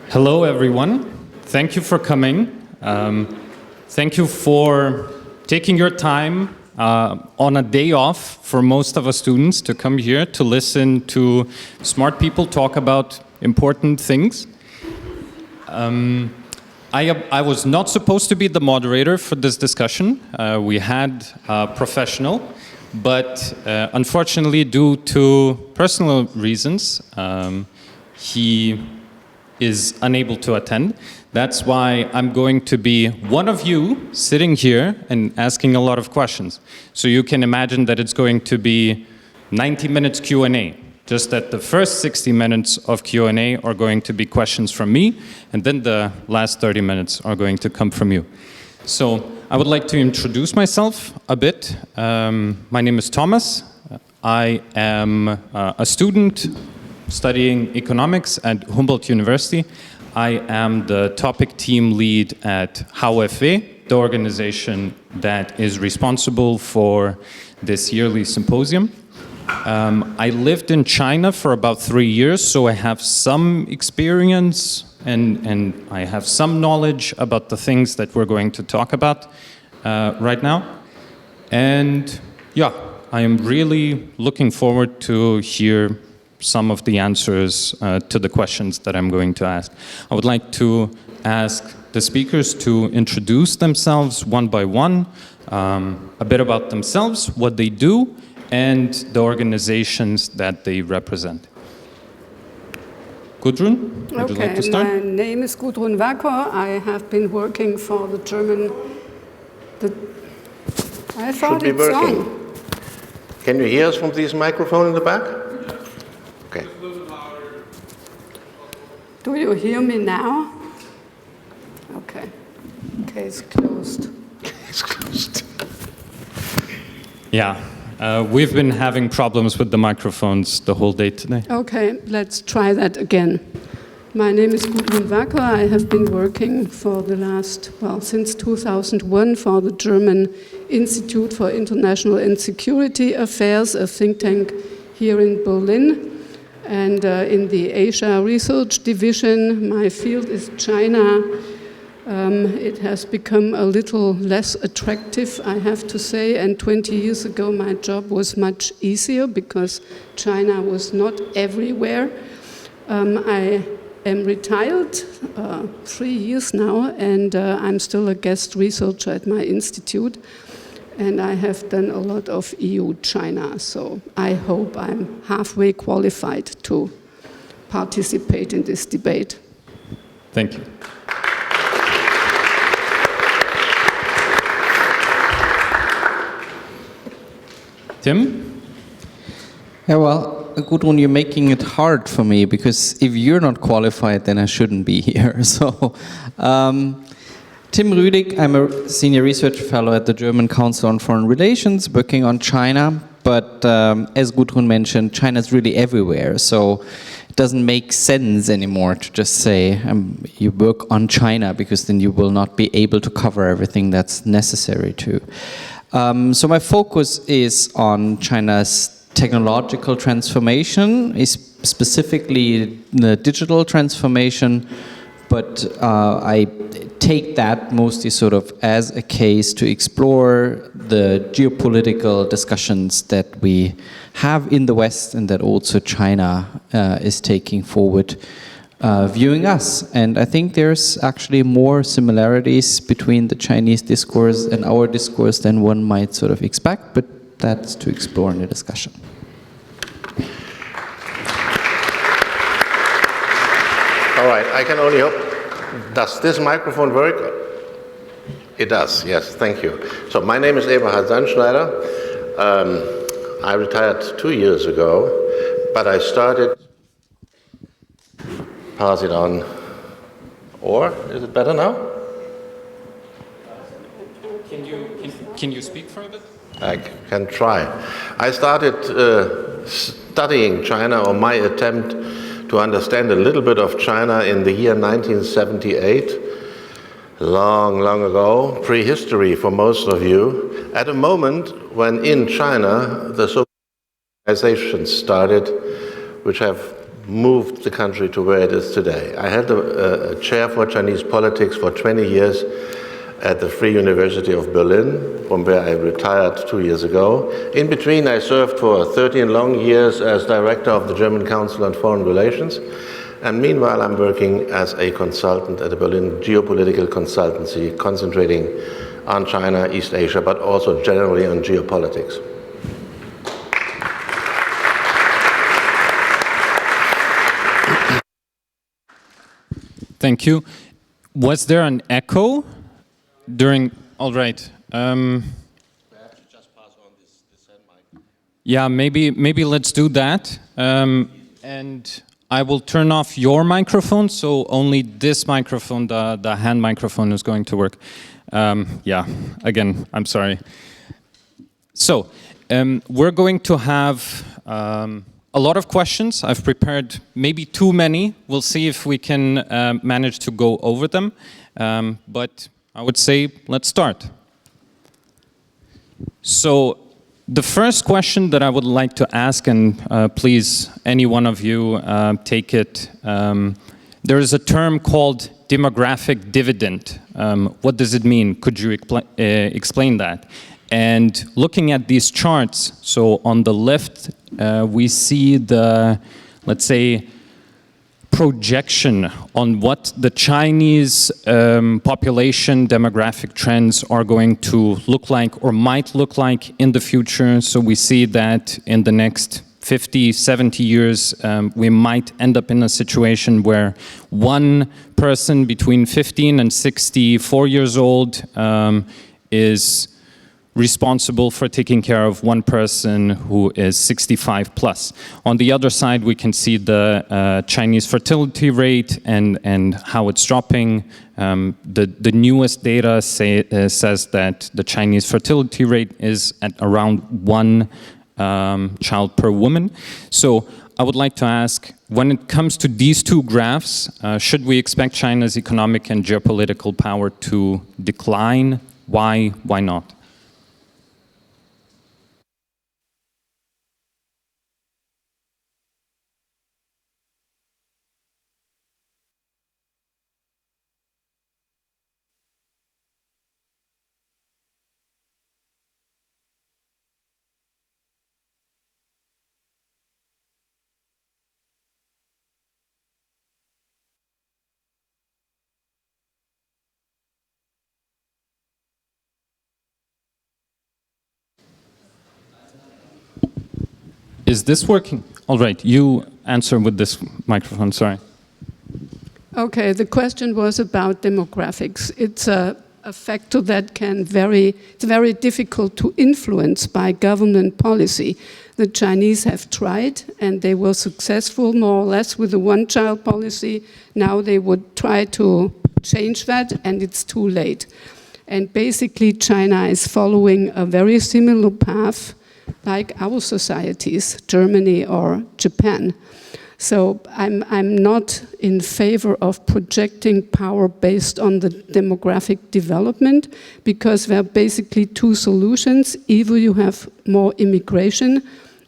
Hello, everyone. Thank you for coming. Thank you for taking your time on a day off for most of us students to come here to listen to smart people talk about important things. I was not supposed to be the moderator for this discussion. We had a professional, but unfortunately, due to personal reasons, he is unable to attend. That's why I'm going to be one of you sitting here and asking a lot of questions. So you can imagine that it's going to be 90 minutes Q&A. Just that the first 60 minutes of Q&A are going to be questions from me, and then the last 30 minutes are going to come from you. So I would like to introduce myself a bit. My name is Tomas. I am a student studying economics at Humboldt University. I am the topic team lead at HUFW, the organization that is responsible for this yearly symposium. I lived in China for about 3 years, so I have some experience and I have some knowledge about the things that we're going to talk about right now. And yeah, I am really looking forward to hear some of the answers to the questions that I'm going to ask. I would like to ask the speakers to introduce themselves one by one, a bit about themselves, what they do, and the organizations that they represent. Gudrun, would you like to start? My name is Gudrun Wacker. I have been working for the German... I thought Should be it's working. on. Can you hear us from this microphone in the back? Okay. Do you hear me now? Okay. Case closed. It's closed. Yeah, we've been having problems with the microphones the whole day today. Okay, let's try that again. My name is Gudrun Wacker. I have been working for the last, since 2001 for the German Institute for International and Security Affairs, a think tank here in Berlin. And in the Asia Research Division, my field is China. It has become a little less attractive, I have to say, and 20 years ago my job was much easier because China was not everywhere. I am retired 3 years now, and I'm still a guest researcher at my institute, and I have done a lot of EU-China, so I hope I'm halfway qualified to participate in this debate. Thank you. Tim? Yeah, well, Gudrun, you're making it hard for me because if you're not qualified, then I shouldn't be here. So, Tim Rühlig, I'm a senior research fellow at the German Council on Foreign Relations, working on China. But as Gudrun mentioned, China's really everywhere. So it doesn't make sense anymore to just say you work on China, because then you will not be able to cover everything that's necessary to. So my focus is on China's technological transformation, is specifically the digital transformation, but I take that mostly sort of as a case to explore the geopolitical discussions that we have in the West and that also China is taking forward, viewing us. And I think there's actually more similarities between the Chinese discourse and our discourse than one might sort of expect, but that's to explore in the discussion. All right, I can only hope. Does this microphone work? It does, yes, thank you. So my name is Eberhard Sandschneider. I retired 2 years ago, but I started... Pass it on. Or, is it better now? Can you speak for a bit? I can try. I started studying China, or my attempt to understand a little bit of China, in the year 1978, long, long ago, prehistory for most of you, at a moment when in China the so-called organizations started, which have moved the country to where it is today. I held a chair for Chinese politics for 20 years at the Free University of Berlin, from where I retired 2 years ago. In between, I served for 13 long years as director of the German Council on Foreign Relations. And meanwhile, I'm working as a consultant at the Berlin geopolitical consultancy, concentrating on China, East Asia, but also generally on geopolitics. Thank you. Was there an echo during? All right. Perhaps just pass on this hand mic. Yeah, maybe let's do that. And I will turn off your microphone, so only this microphone, the hand microphone, is going to work. Yeah. Again, I'm sorry. So we're going to have a lot of questions. I've prepared maybe too many. We'll see if we can manage to go over them. But I would say let's start. So the first question that I would like to ask, and please, any one of you take it. There is a term called demographic dividend. What does it mean? Could you explain that? And looking at these charts, so on the left, we see the, let's say, projection on what the Chinese population demographic trends are going to look like or might look like in the future. So we see that in the next 50, 70 years, we might end up in a situation where one person between 15 and 64 years old is responsible for taking care of one person who is 65 plus. On the other side, we can see the Chinese fertility rate and how it's dropping. The newest data says that the Chinese fertility rate is at around 1 child per woman. So I would like to ask, when it comes to these two graphs, should we expect China's economic and geopolitical power to decline? Why not? Is this working? All right, you answer with this microphone, sorry. Okay, the question was about demographics. It's a factor that it's very difficult to influence by government policy. The Chinese have tried, and they were successful more or less with the one-child policy. Now they would try to change that, and it's too late. And basically, China is following a very similar path like our societies, Germany or Japan. So I'm not in favor of projecting power based on the demographic development, because there are basically two solutions. Either you have more immigration,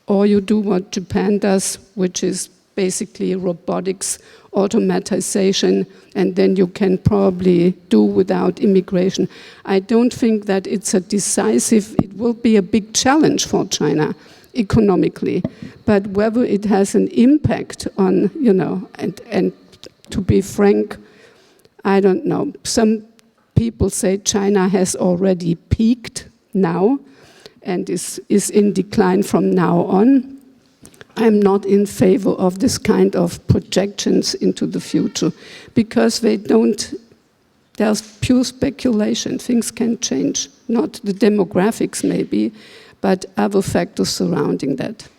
or you do what Japan does, which is basically robotics, automatization, and then you can probably do without immigration. I don't think that it's a decisive, it will be a big challenge for China economically, but whether it has an impact on, and to be frank, I don't know. Some people say China has already peaked now and is in decline from now on. I'm not in favor of this kind of projections into the future, because there's pure speculation. Things can change, not the demographics maybe, but other factors surrounding that.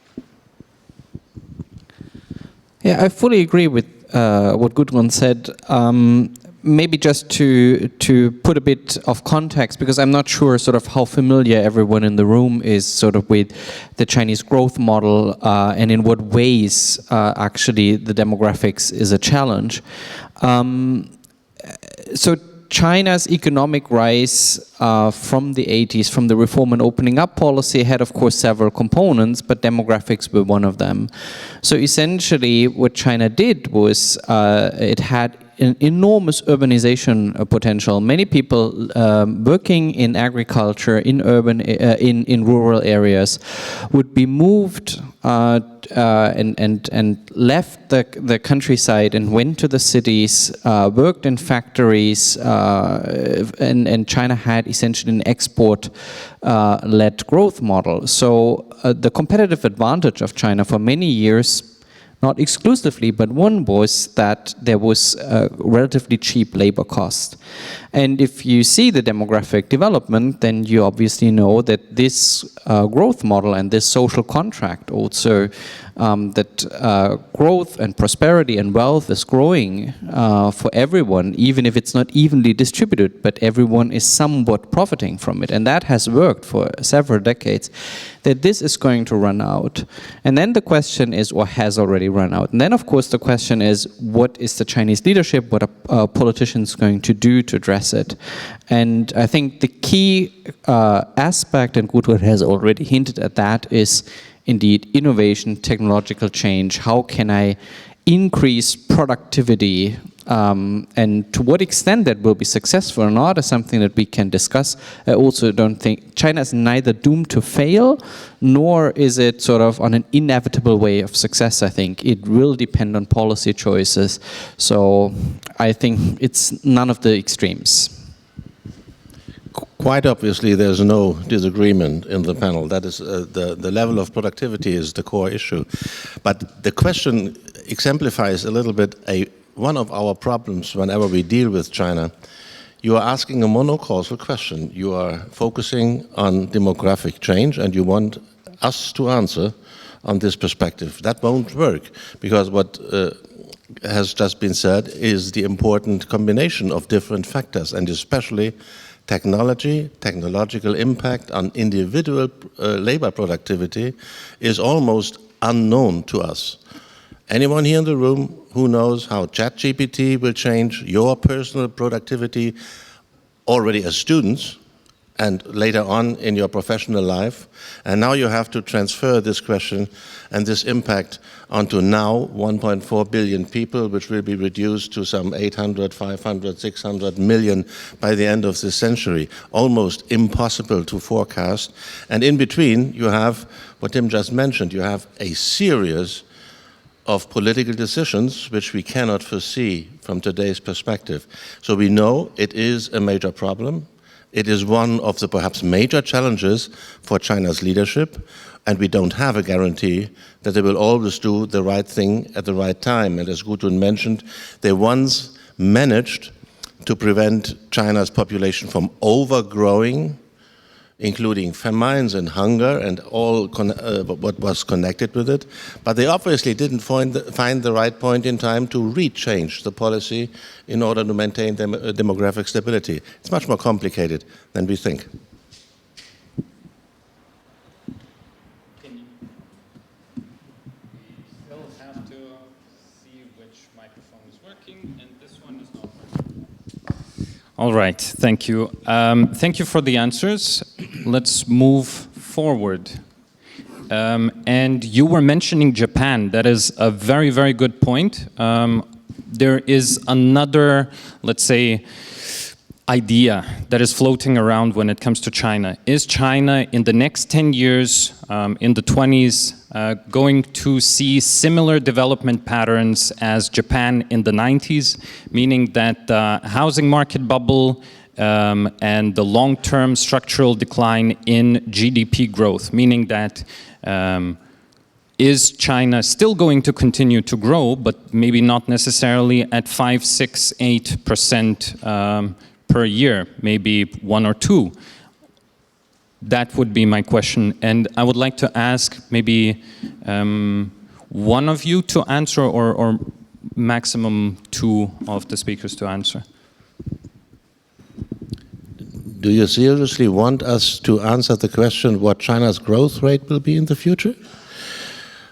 Yeah, I fully agree with what Gudrun said. Maybe just to put a bit of context, because I'm not sure sort of how familiar everyone in the room is sort of with the Chinese growth model and in what ways actually the demographics is a challenge. So China's economic rise from the 80s, from the reform and opening up policy, had of course several components, but demographics were one of them. So essentially what China did was it had an enormous urbanization potential. Many people working in agriculture, in urban, in rural areas, would be moved and left the countryside and went to the cities, worked in factories, and China had essentially an export-led growth model. So the competitive advantage of China for many years, not exclusively, but one was that there was a relatively cheap labor cost. And if you see the demographic development, then you obviously know that this growth model and this social contract also, that growth and prosperity and wealth is growing for everyone, even if it's not evenly distributed, but everyone is somewhat profiting from it. And that has worked for several decades, that this is going to run out. And then the question is, or has already run out. And then of course the question is, what is the Chinese leadership, what are politicians going to do to address it? And I think the key aspect, and Gudrun has already hinted at that, is indeed innovation, technological change. How can I increase productivity, and to what extent that will be successful or not is something that we can discuss. I also don't think China is neither doomed to fail, nor is it sort of on an inevitable way of success. I think it will depend on policy choices. So I think it's none of the extremes. Quite obviously, there's no disagreement in the panel. That is, the level of productivity is the core issue. But the question exemplifies a little bit one of our problems whenever we deal with China. You are asking a monocausal question. You are focusing on demographic change, and you want us to answer on this perspective. That won't work, because what has just been said is the important combination of different factors, and especially technology, technological impact on individual labor productivity is almost unknown to us. Anyone here in the room who knows how ChatGPT will change your personal productivity already as students and later on in your professional life? And now you have to transfer this question and this impact onto now 1.4 billion people, which will be reduced to some 800, 500, 600 million by the end of this century. Almost impossible to forecast. And in between, you have what Tim just mentioned. You have a series of political decisions which we cannot foresee from today's perspective. So we know it is a major problem. It is one of the perhaps major challenges for China's leadership, and we don't have a guarantee that they will always do the right thing at the right time. And as Gudrun mentioned, they once managed to prevent China's population from overgrowing, including famines and hunger and all what was connected with it. But they obviously didn't find the right point in time to rechange the policy in order to maintain demographic stability. It's much more complicated than we think. We still have to see which microphone is working, and this one is not working. All right, thank you. Thank you for the answers. Let's move forward. And you were mentioning Japan. That is a very, very good point. There is another, let's say, idea that is floating around when it comes to China. Is China in the next 10 years, in the 20s, going to see similar development patterns as Japan in the 90s, meaning that the housing market bubble and the long-term structural decline in GDP growth, meaning that is China still going to continue to grow, but maybe not necessarily at 5, 6, 8% per year, maybe 1 or 2? That would be my question. And I would like to ask maybe one of you to answer, or maximum 2 of the speakers to answer. Do you seriously want us to answer the question what China's growth rate will be in the future?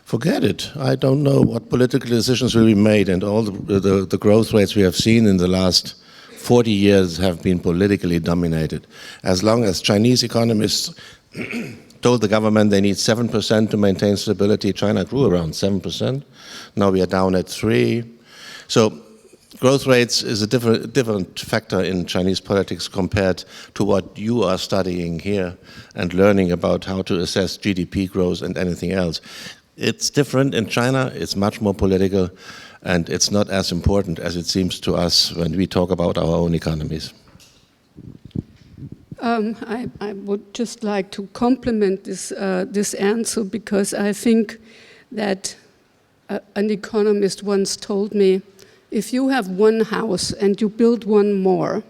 Forget it. I don't know what political decisions will be made, and all the growth rates we have seen in the last 40 years have been politically dominated. As long as Chinese economists told the government they need 7% to maintain stability, China grew around 7%. Now we are down at 3%. So growth rates is a different factor in Chinese politics compared to what you are studying here and learning about how to assess GDP growth and anything else. It's different in China, it's much more political, and it's not as important as it seems to us when we talk about our own economies. I would just like to complement this answer, because I think that an economist once told me, if you have one house and you build one more,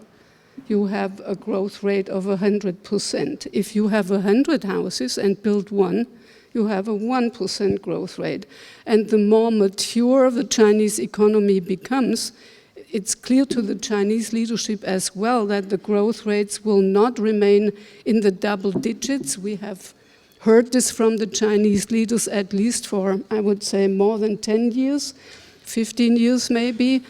you have a growth rate of 100%. If you have 100 houses and build one, you have a 1% growth rate. And the more mature the Chinese economy becomes, it's clear to the Chinese leadership as well that the growth rates will not remain in the double digits. We have heard this from the Chinese leaders at least for, I would say, more than 10 years. 15 years maybe,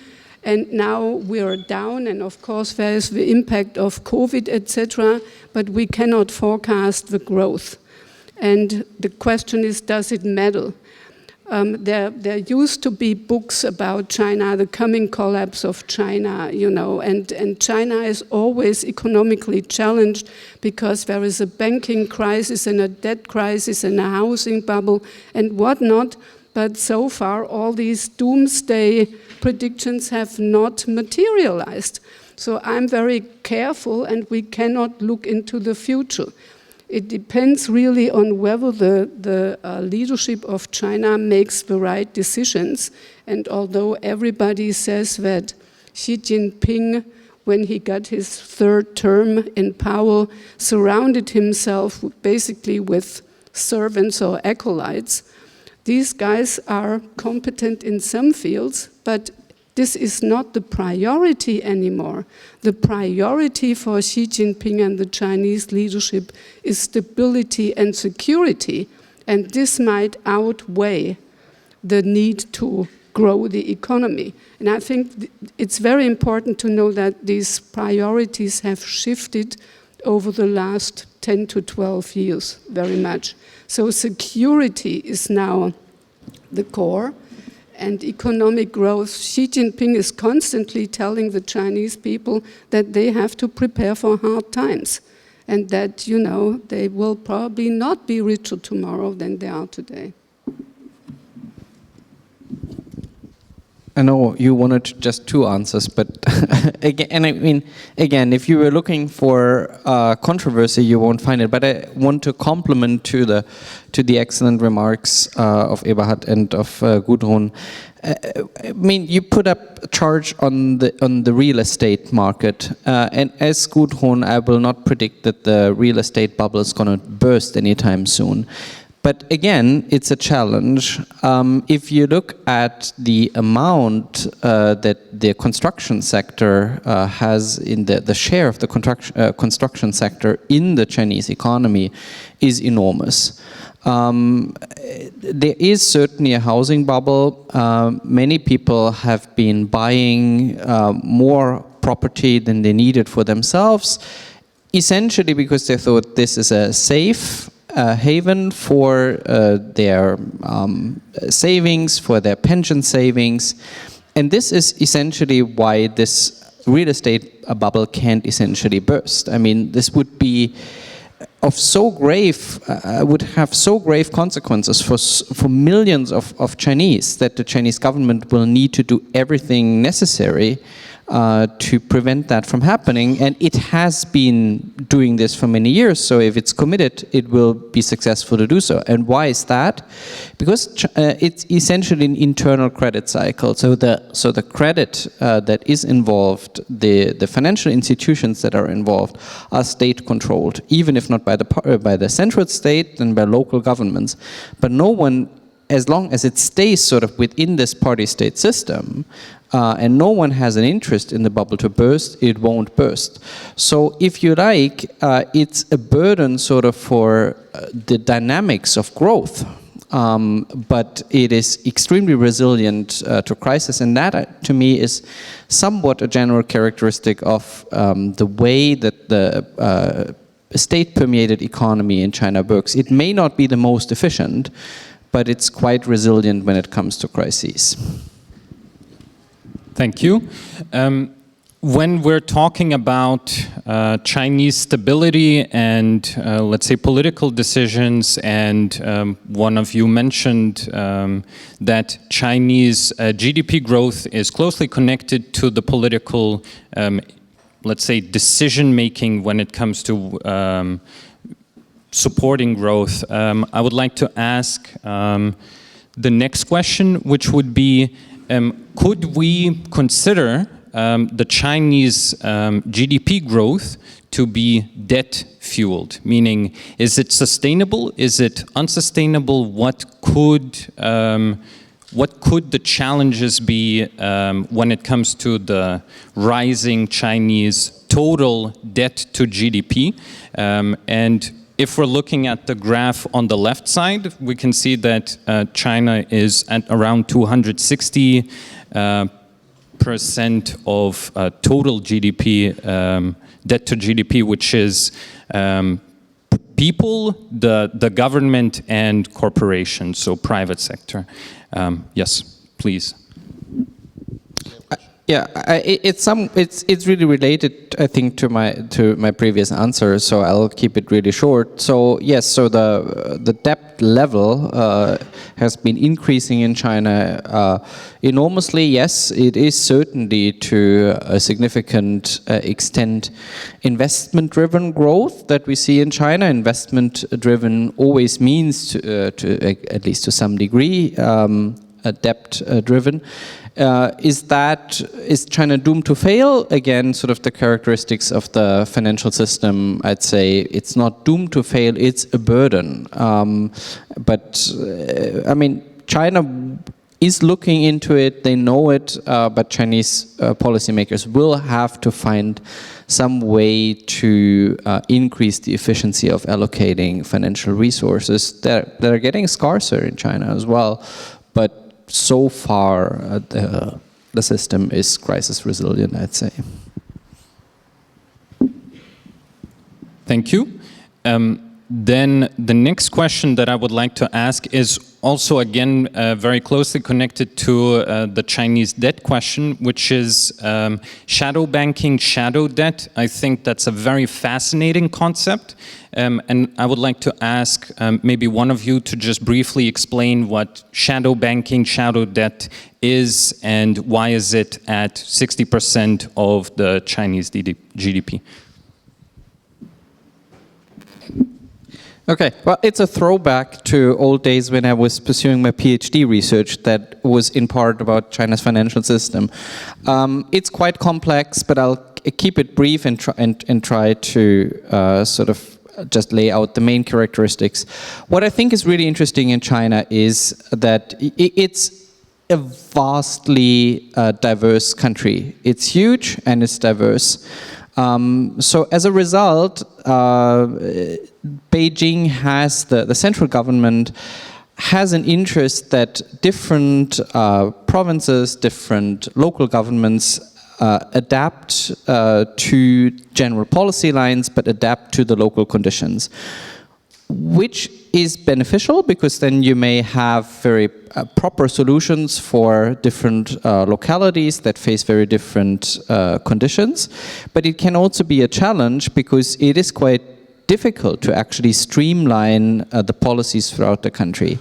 and now we are down, and of course there is the impact of COVID, etc., but we cannot forecast the growth. And the question is, does it matter? There used to be books about China, the coming collapse of China, you know, and China is always economically challenged because there is a banking crisis and a debt crisis and a housing bubble and whatnot. But so far, all these doomsday predictions have not materialized. So I'm very careful, and we cannot look into the future. It depends really on whether the leadership of China makes the right decisions. And although everybody says that Xi Jinping, when he got his third term in power, surrounded himself basically with servants or acolytes, these guys are competent in some fields, but this is not the priority anymore. The priority for Xi Jinping and the Chinese leadership is stability and security, and this might outweigh the need to grow the economy. And I think it's very important to know that these priorities have shifted over the last 10 to 12 years very much. So security is now the core, and economic growth. Xi Jinping is constantly telling the Chinese people that they have to prepare for hard times, and that, you know, they will probably not be richer tomorrow than they are today. I know you wanted just two answers, but again, I mean, again, if you were looking for controversy, you won't find it. But I want to compliment to the excellent remarks of Eberhard and of Gudrun. I mean, you put up a charge on the real estate market, and as Gudrun, I will not predict that the real estate bubble is going to burst anytime soon. But again, it's a challenge. If you look at the amount that the construction sector has in the share of the construction sector in the Chinese economy is enormous. There is certainly a housing bubble. Many people have been buying more property than they needed for themselves, essentially because they thought this is a safe haven for their savings, for their pension savings. And this is essentially why this real estate bubble can't essentially burst. I mean, this would be of so grave, would have so grave consequences for millions of Chinese that the Chinese government will need to do everything necessary to prevent that from happening, and it has been doing this for many years, so if it's committed, it will be successful to do so. And why is that? Because it's essentially an internal credit cycle, so the credit that is involved, the financial institutions that are involved are state-controlled, even if not by the central state and by local governments. But no one, as long as it stays sort of within this party-state system, and no one has an interest in the bubble to burst, it won't burst. So if you like, it's a burden sort of for the dynamics of growth. but it is extremely resilient to crisis, and that to me is somewhat a general characteristic of the way that the state-permeated economy in China works. It may not be the most efficient, but it's quite resilient when it comes to crises. Thank you. When we're talking about Chinese stability and, let's say, political decisions, and one of you mentioned that Chinese GDP growth is closely connected to the political, let's say, decision-making when it comes to supporting growth, I would like to ask the next question, which would be, could we consider the Chinese GDP growth to be debt-fueled? Meaning, is it sustainable? Is it unsustainable? What could the challenges be when it comes to the rising Chinese total debt to GDP? And if we're looking at the graph on the left side, we can see that China is at around 260% of total GDP, debt to GDP, which is people, the government, and corporations, so private sector. Yes, please. Yeah, it's really related, I think, to my previous answer. So I'll keep it really short. So yes, so the debt level has been increasing in China enormously. Yes, it is certainly to a significant extent investment-driven growth that we see in China. Investment-driven always means, to at least to some degree, debt-driven. Is China doomed to fail? Again, sort of the characteristics of the financial system, I'd say it's not doomed to fail, it's a burden. But I mean, China is looking into it, they know it, but Chinese policymakers will have to find some way to increase the efficiency of allocating financial resources that are getting scarcer in China as well. But so far, the system is crisis resilient, I'd say. Thank you. Then the next question that I would like to ask is also, again, very closely connected to the Chinese debt question, which is shadow banking, shadow debt. I think that's a very fascinating concept. And I would like to ask maybe one of you to just briefly explain what shadow banking, shadow debt is, and why is it at 60% of the Chinese GDP? Okay, well, it's a throwback to old days when I was pursuing my PhD research that was in part about China's financial system. It's quite complex, but I'll keep it brief and try to sort of just lay out the main characteristics. What I think is really interesting in China is that it's a vastly diverse country. It's huge and it's diverse. So as a result, Beijing has, the central government has an interest that different provinces, different local governments adapt to general policy lines, but adapt to the local conditions, which is beneficial because then you may have very proper solutions for different localities that face very different conditions. But it can also be a challenge because it is quite difficult to actually streamline the policies throughout the country.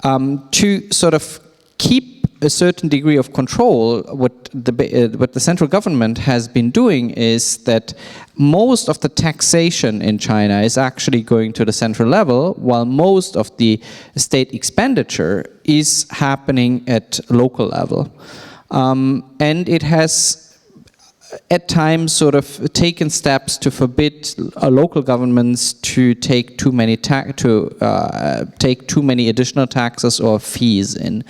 To sort of keep a certain degree of control, what the central government has been doing is that most of the taxation in China is actually going to the central level, while most of the state expenditure is happening at local level. And it has at times sort of taken steps to forbid local governments to take too many additional taxes or fees in.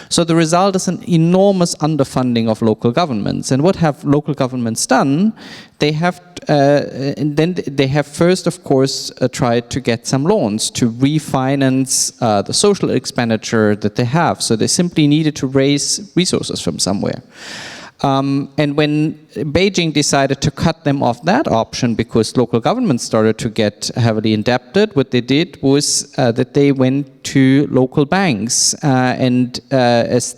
So the result is an enormous underfunding of local governments. And what have local governments done? They have first, of course, tried to get some loans to refinance the social expenditure that they have. So they simply needed to raise resources from somewhere. And when Beijing decided to cut them off that option because local governments started to get heavily indebted, what they did was that they went to local banks, and as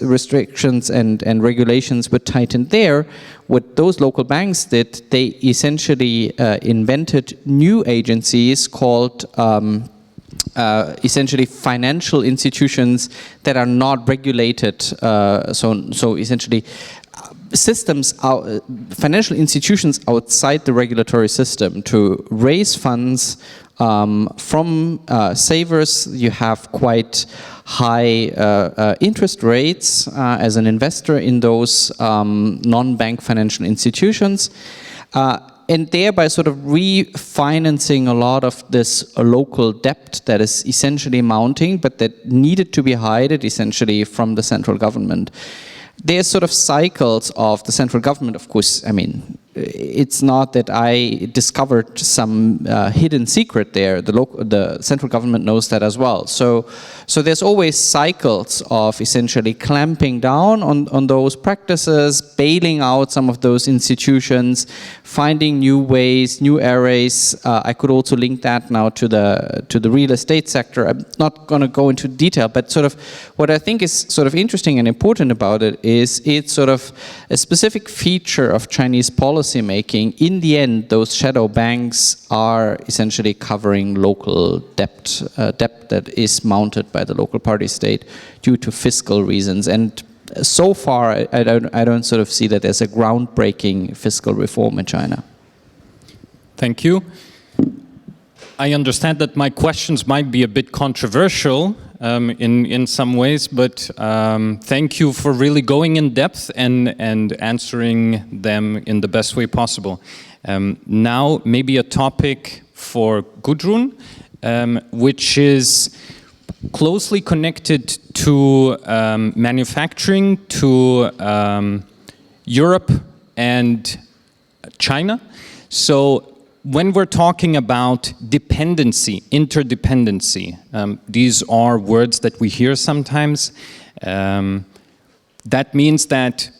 restrictions and regulations were tightened there, what those local banks did, they essentially invented new agencies called essentially financial institutions that are not regulated. So essentially financial institutions outside the regulatory system to raise funds from savers. You have quite high interest rates as an investor in those non-bank financial institutions. And thereby sort of refinancing a lot of this local debt that is essentially mounting, but that needed to be hidden essentially from the central government. There's sort of cycles of the central government, of course. I mean, it's not that I discovered some hidden secret there. The central government knows that as well. So there's always cycles of essentially clamping down on those practices, bailing out some of those institutions, finding new ways, new areas. I could also link that now to the real estate sector. I'm not going to go into detail, but sort of what I think is sort of interesting and important about it is it's sort of a specific feature of Chinese policy making. In the end, those shadow banks are essentially covering local debt that is mounted by the local party state due to fiscal reasons. And so far, I don't sort of see that there's a groundbreaking fiscal reform in China. Thank you. I understand that my questions might be a bit controversial in some ways, but thank you for really going in depth and answering them in the best way possible. Now, maybe a topic for Gudrun, which is closely connected to manufacturing, to Europe and China. So when we're talking about dependency, interdependency, these are words that we hear sometimes. That means that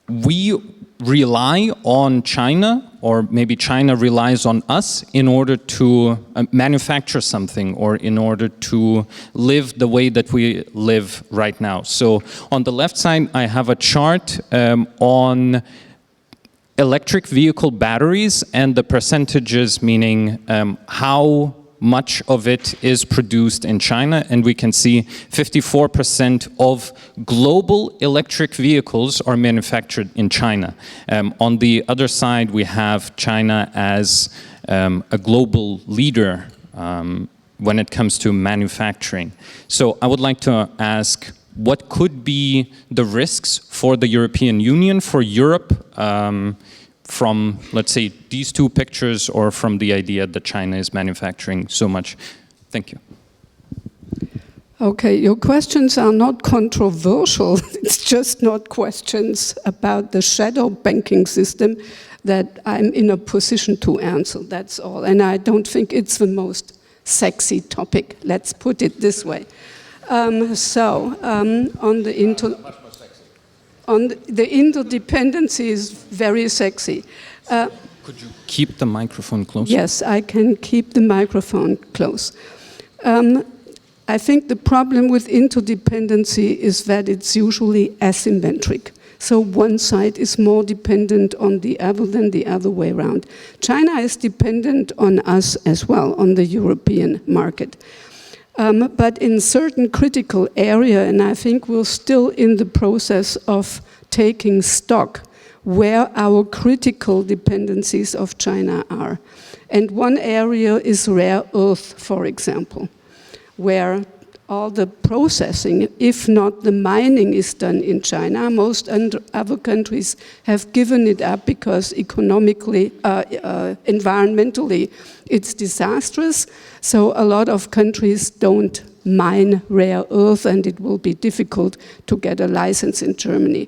we rely on China, or maybe China relies on us in order to manufacture something, or in order to live the way that we live right now. So on the left side, I have a chart on electric vehicle batteries and the percentages, meaning how much of it is produced in China, and we can see 54% of global electric vehicles are manufactured in China. On the other side, we have China as a global leader when it comes to manufacturing. So I would like to ask, what could be the risks for the European Union, for Europe, from, let's say, these two pictures, or from the idea that China is manufacturing so much? Thank you. Okay, your questions are not controversial. It's just not questions about the shadow banking system that I'm in a position to answer, that's all. And I don't think it's the most sexy topic, let's put it this way. On the interdependency is very sexy. Could you keep the microphone close? Yes, I can keep the microphone close. I think the problem with interdependency is that it's usually asymmetric. So one side is more dependent on the other than the other way around. China is dependent on us as well, on the European market. But in certain critical area, and I think we're still in the process of taking stock where our critical dependencies of China are. And one area is rare earth, for example, where all the processing, if not the mining, is done in China. Most other countries have given it up because economically, environmentally, it's disastrous. So a lot of countries don't mine rare earth, and it will be difficult to get a license in Germany.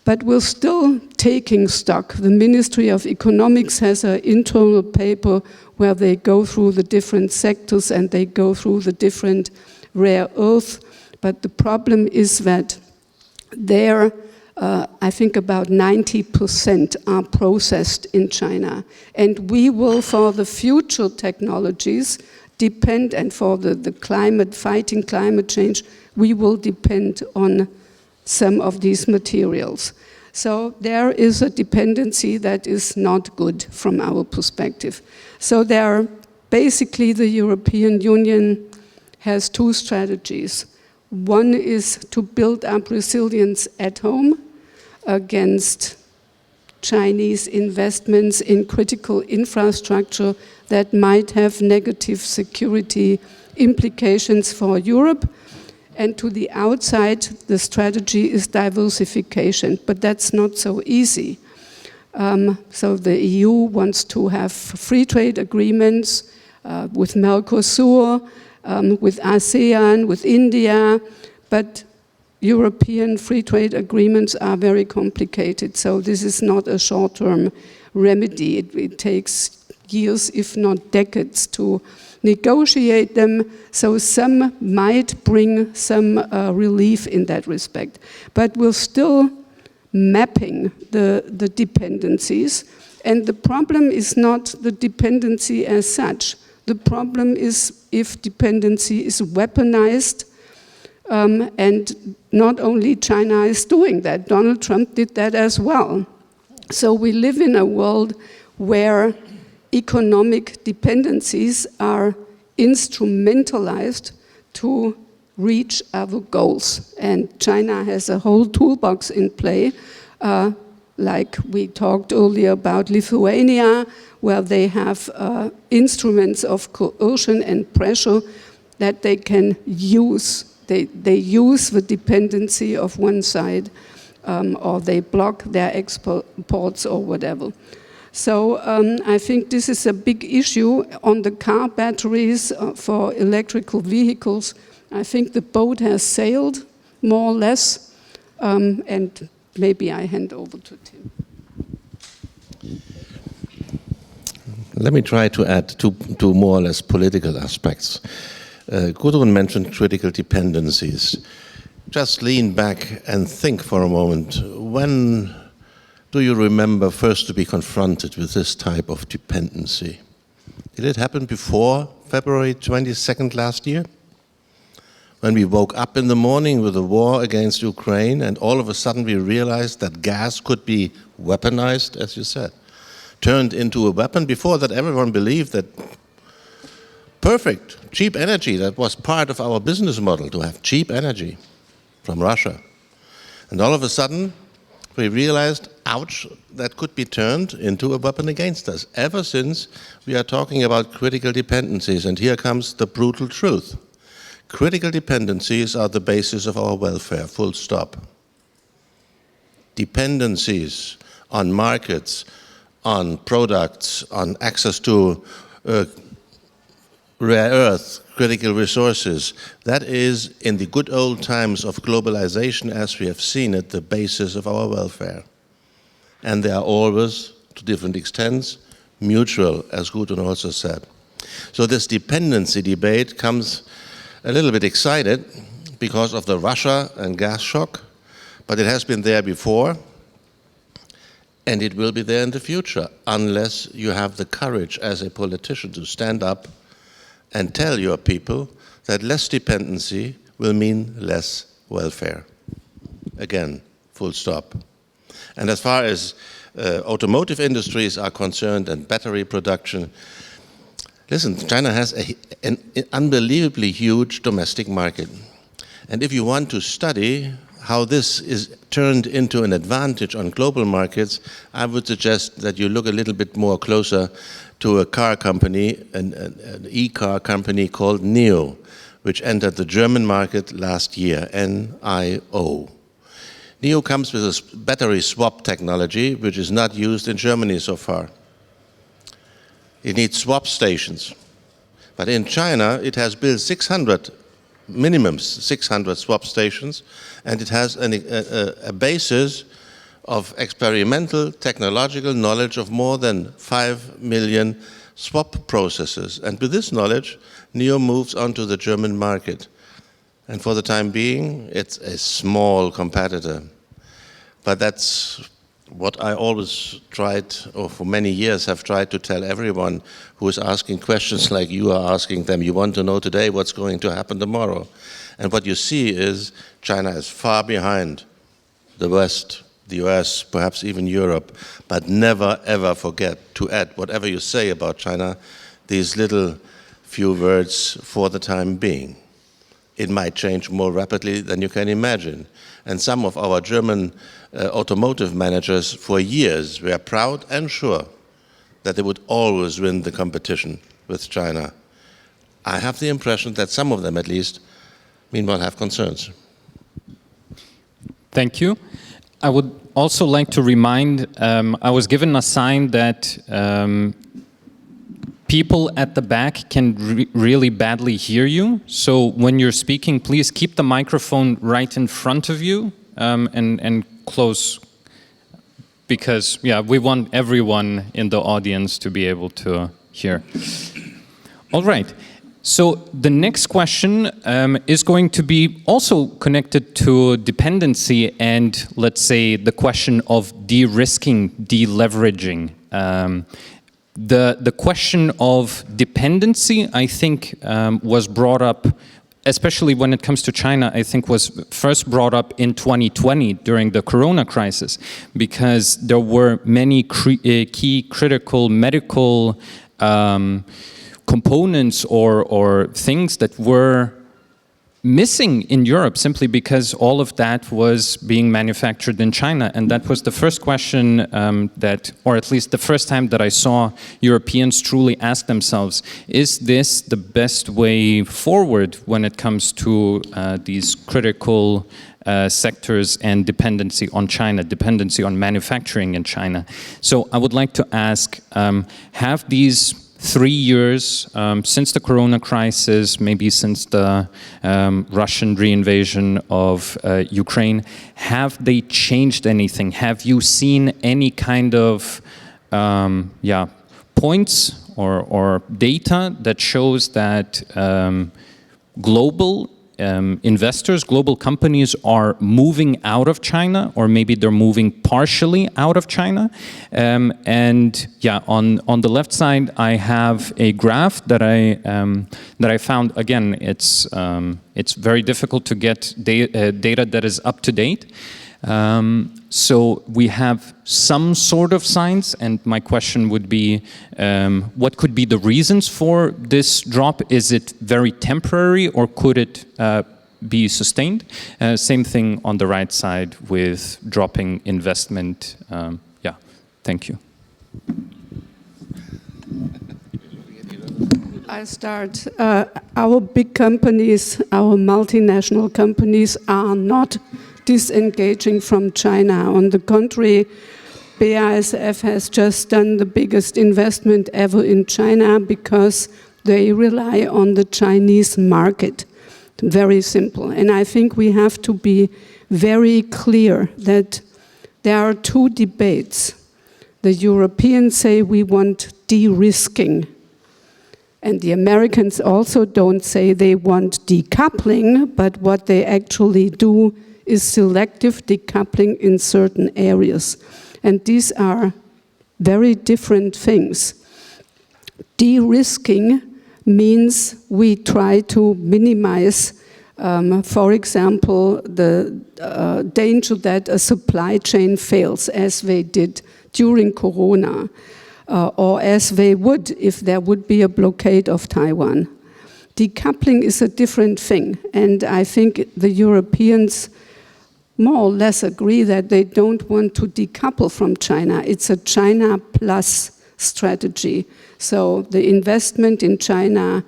But we're still taking stock. The Ministry of Economics has an internal paper where they go through the different sectors and they go through the different rare earth. But the problem is that there, I think about 90% are processed in China. And we will, for the future technologies, depend, and for the climate, fighting climate change, we will depend on some of these materials. So there is a dependency that is not good from our perspective. So there, basically the European Union has two strategies. One is to build up resilience at home against Chinese investments in critical infrastructure that might have negative security implications for Europe. And to the outside, the strategy is diversification, but that's not so easy. So the EU wants to have free trade agreements with Mercosur, with ASEAN, with India, but European free trade agreements are very complicated, so this is not a short-term remedy. It takes years, if not decades, to negotiate them, so some might bring some relief in that respect. But we're still mapping the dependencies, and the problem is not the dependency as such. The problem is if dependency is weaponized, and not only China is doing that, Donald Trump did that as well. So we live in a world where economic dependencies are instrumentalized to reach other goals. And China has a whole toolbox in play, like we talked earlier about Lithuania, where they have instruments of coercion and pressure that they can use. They use the dependency of one side, or they block their exports or whatever. So I think this is a big issue on the car batteries for electrical vehicles. I think the boat has sailed, more or less, and maybe I hand over to Tim. Let me try to add two more or less political aspects. Gudrun mentioned critical dependencies. Just lean back and think for a moment. When do you remember first to be confronted with this type of dependency? Did it happen before February 22nd last year? When we woke up in the morning with a war against Ukraine and all of a sudden we realized that gas could be weaponized, as you said, turned into a weapon. Before that, everyone believed that perfect, cheap energy, that was part of our business model, to have cheap energy from Russia. And all of a sudden, we realized, ouch, that could be turned into a weapon against us. Ever since, we are talking about critical dependencies, and here comes the brutal truth. Critical dependencies are the basis of our welfare, full stop. Dependencies on markets, on products, on access to rare earth, critical resources, that is, in the good old times of globalization as we have seen it, the basis of our welfare. And they are always, to different extents, mutual, as Gudrun also said. So this dependency debate comes a little bit excited because of the Russia and gas shock, but it has been there before, and it will be there in the future, unless you have the courage as a politician to stand up and tell your people that less dependency will mean less welfare. Again, full stop. And as far as automotive industries are concerned and battery production, listen, China has an unbelievably huge domestic market. And if you want to study how this is turned into an advantage on global markets, I would suggest that you look a little bit more closer to a car company, an e-car company called NIO, which entered the German market last year, NIO. NIO comes with a battery swap technology, which is not used in Germany so far. It needs swap stations. But in China, it has built 600, minimum 600 swap stations, and it has a basis of experimental technological knowledge of more than 5 million swap processes. And with this knowledge, NIO moves onto the German market. And for the time being, it's a small competitor. But that's what I always tried, or for many years have tried to tell everyone who is asking questions like you are asking them. You want to know today what's going to happen tomorrow. And what you see is China is far behind the West, the US, perhaps even Europe. But never ever forget to add, whatever you say about China, these little few words for the time being. It might change more rapidly than you can imagine. And some of our German automotive managers for years were proud and sure that they would always win the competition with China. I have the impression that some of them, at least, meanwhile have concerns. Thank you. I would also like to remind, I was given a sign that people at the back can really badly hear you. So when you're speaking, please keep the microphone right in front of you and close, because we want everyone in the audience to be able to hear. All right. So the next question is going to be also connected to dependency and, let's say, the question of de-risking, de-leveraging. The question of dependency, I think, was brought up, especially when it comes to China, I think was first brought up in 2020 during the Corona crisis, because there were many key critical medical components or things that were missing in Europe simply because all of that was being manufactured in China. And that was the first question that, or at least the first time that I saw Europeans truly ask themselves, is this the best way forward when it comes to these critical sectors and dependency on China, dependency on manufacturing in China? So I would like to ask, have these 3 years since the Corona crisis, maybe since the Russian reinvasion of Ukraine, have they changed anything? Have you seen any kind of points or data that shows that global investors, global companies are moving out of China, or maybe they're moving partially out of China? And on the left side, I have a graph that I found. Again, it's very difficult to get data that is up to date. So we have some sort of signs, and my question would be, what could be the reasons for this drop? Is it very temporary, or could it be sustained? Same thing on the right side with dropping investment. Thank you. I start. Our big companies, our multinational companies, are not disengaging from China. On the contrary, BASF has just done the biggest investment ever in China because they rely on the Chinese market. Very simple. And I think we have to be very clear that there are two debates. The Europeans say we want de-risking, and the Americans also don't say they want decoupling, but what they actually do is selective decoupling in certain areas. And these are very different things. De-risking means we try to minimize, for example, the danger that a supply chain fails, as they did during Corona, or as they would if there would be a blockade of Taiwan. Decoupling is a different thing, and I think the Europeans more or less agree that they don't want to decouple from China. It's a China plus strategy. So the investment in China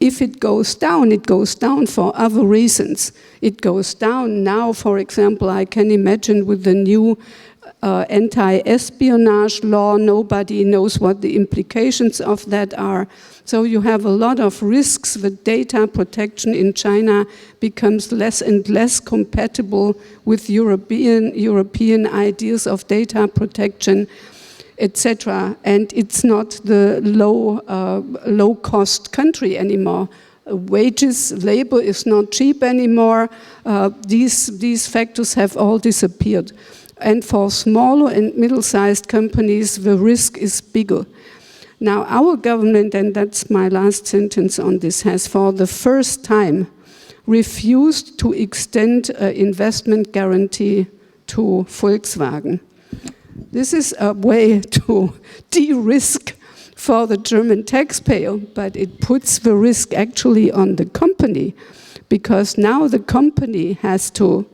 if it goes down for other reasons. It goes down now, for example, I can imagine with the new anti-espionage law, nobody knows what the implications of that are. So you have a lot of risks. The data protection in China becomes less and less compatible with European ideas of data protection, etc. And it's not the low-cost country anymore. Wages, labor is not cheap anymore. These factors have all disappeared. And for smaller and middle-sized companies, the risk is bigger. Now, our government, and that's my last sentence on this, has for the first time refused to extend an investment guarantee to Volkswagen. This is a way to de-risk for the German taxpayer, but it puts the risk actually on the company, because now the company has to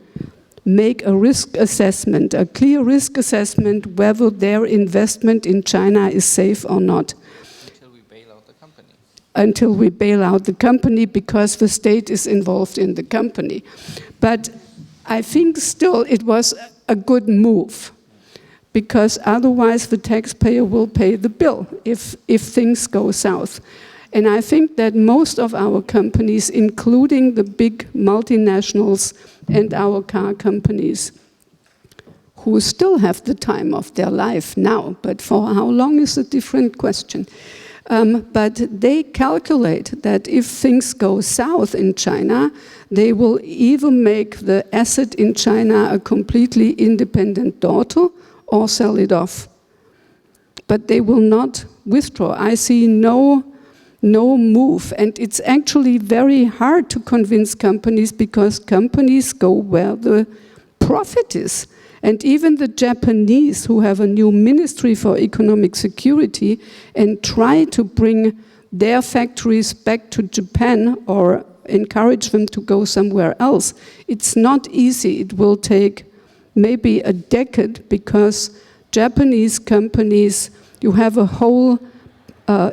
make a risk assessment, a clear risk assessment, whether their investment in China is safe or not. Until we bail out the company. Until we bail out the company, because the state is involved in the company. But I think still it was a good move, because otherwise the taxpayer will pay the bill if things go south. And I think that most of our companies, including the big multinationals and our car companies, who still have the time of their life now, but for how long is a different question. But they calculate that if things go south in China, they will either make the asset in China a completely independent daughter or sell it off. But they will not withdraw. I see no move, and it's actually very hard to convince companies, because companies go where the profit is. And even the Japanese, who have a new Ministry for Economic Security and try to bring their factories back to Japan or encourage them to go somewhere else, it's not easy. It will take maybe a decade, because Japanese companies, you have a whole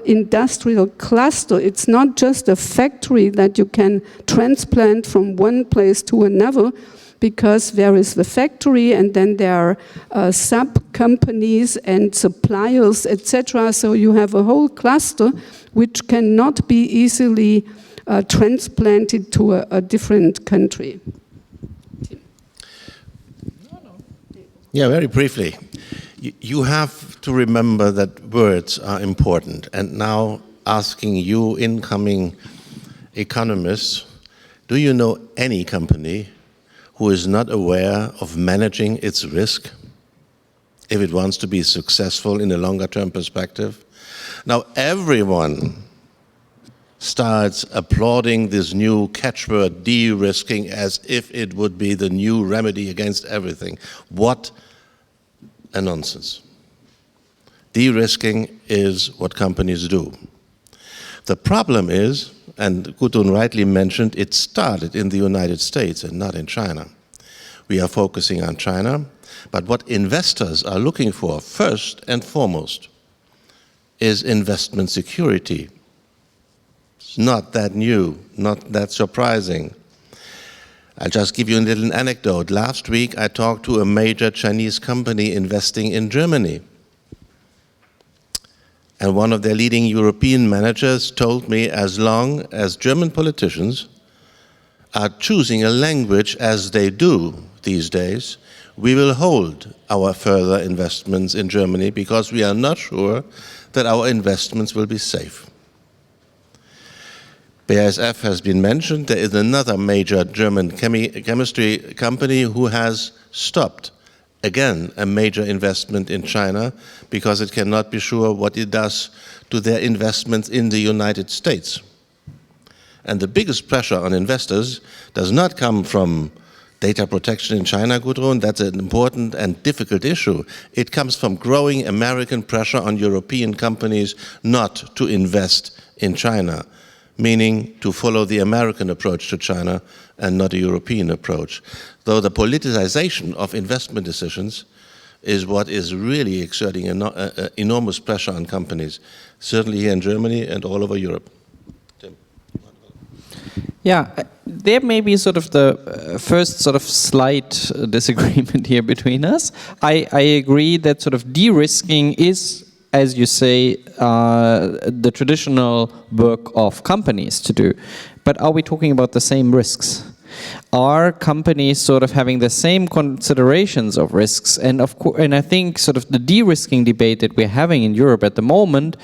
industrial cluster. It's not just a factory that you can transplant from one place to another, because there is the factory and then there are sub-companies and suppliers, etc. So you have a whole cluster which cannot be easily transplanted to a different country. Yeah, very briefly. You have to remember that words are important. And now asking you, incoming economists, do you know any company who is not aware of managing its risk if it wants to be successful in a longer-term perspective? Now, everyone starts applauding this new catchword, de-risking, as if it would be the new remedy against everything. What a nonsense. De-risking is what companies do. The problem is, and Gudrun rightly mentioned, it started in the United States and not in China. We are focusing on China, but what investors are looking for first and foremost is investment security. It's not that new, not that surprising. I'll just give you a little anecdote. Last week I talked to a major Chinese company investing in Germany. And one of their leading European managers told me, as long as German politicians are choosing a language as they do these days, we will hold our further investments in Germany, because we are not sure that our investments will be safe. BASF has been mentioned. There is another major German chemistry company who has stopped, again, a major investment in China, because it cannot be sure what it does to their investments in the United States. And the biggest pressure on investors does not come from data protection in China, Gudrun. That's an important and difficult issue. It comes from growing American pressure on European companies not to invest in China, meaning to follow the American approach to China and not a European approach. Though the politicization of investment decisions is what is really exerting enormous pressure on companies, certainly here in Germany and all over Europe. Tim. Yeah, there may be sort of the first sort of slight disagreement here between us. I agree that sort of de-risking is, as you say, the traditional work of companies to do. But are we talking about the same risks? Are companies sort of having the same considerations of risks? And of course, and I think sort of the de-risking debate that we're having in Europe at the moment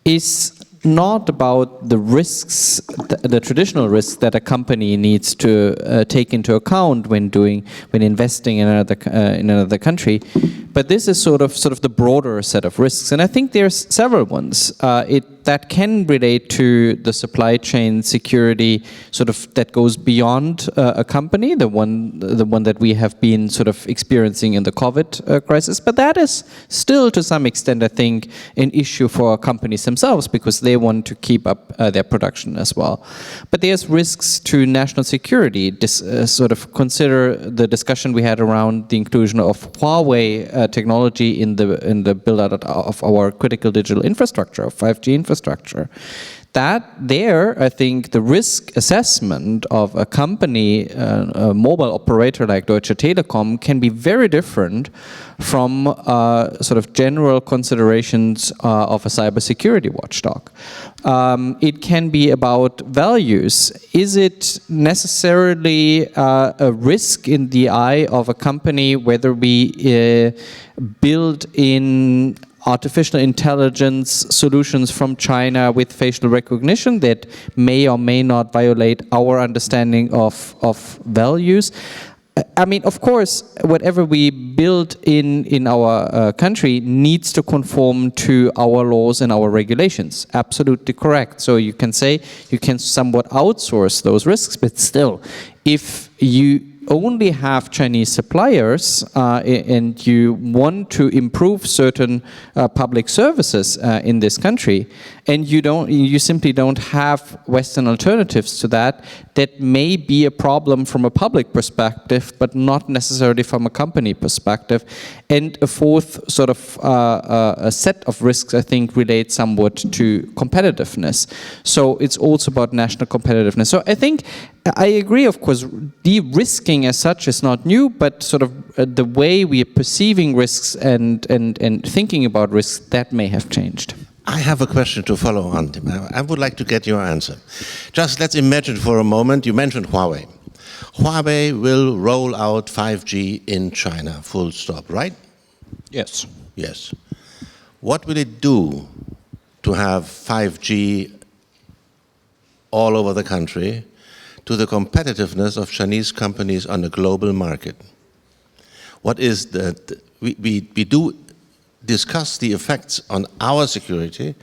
is not about the risks, the traditional risks that a company needs to take into account when investing in another country, but this is sort of the broader set of risks, and I think there's several ones that can relate to the supply chain security, sort of that goes beyond a company, the one that we have been sort of experiencing in the COVID crisis, but that is still to some extent, I think, an issue for companies themselves because they want to keep up their production as well. But there's risks to national security. Sort of consider the discussion we had around the inclusion of Huawei technology in the build-out of our critical digital infrastructure, of 5G infrastructure. I think the risk assessment of a company, a mobile operator like Deutsche Telekom, can be very different from sort of general considerations of a cybersecurity watchdog. It can be about values. Is it necessarily a risk in the eye of a company whether we build in artificial intelligence solutions from China with facial recognition that may or may not violate our understanding of values? I mean, of course, whatever we build in our country needs to conform to our laws and our regulations. Absolutely correct. So you can say you can somewhat outsource those risks, but still, if you only have Chinese suppliers and you want to improve certain public services in this country, and you simply don't have Western alternatives to that, that may be a problem from a public perspective, but not necessarily from a company perspective. And a fourth sort of a set of risks, I think, relates somewhat to competitiveness. So it's also about national competitiveness. So I think I agree, of course, de-risking as such is not new, but sort of the way we are perceiving risks and thinking about risks, that may have changed. I have a question to follow on. I would like to get your answer. Just let's imagine for a moment, you mentioned Huawei. Huawei will roll out 5G in China, full stop, right? Yes. Yes. What will it do to have 5G all over the country to the competitiveness of Chinese companies on the global market? What is we do discuss the effects on our security,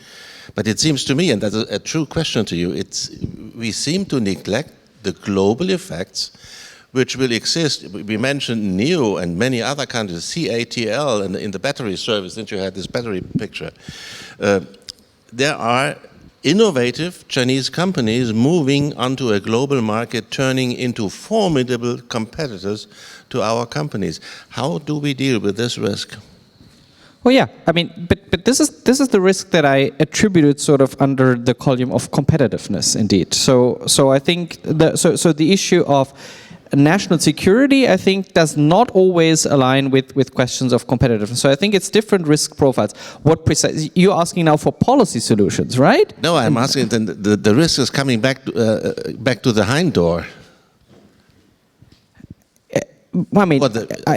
but it seems to me, and that's a true question to you, we seem to neglect the global effects which will exist. We mentioned NEO and many other countries, CATL, and in the battery service, since you had this battery picture. There are innovative Chinese companies moving onto a global market, turning into formidable competitors to our companies. How do we deal with this risk? Well, yeah, I mean, but this is the risk that I attributed sort of under the column of competitiveness, indeed. So I think the issue of national security, I think, does not always align with questions of competitiveness. So I think it's different risk profiles. What precise? You're asking now for policy solutions, right? No, I'm asking the risk is coming back to the hind door. I mean,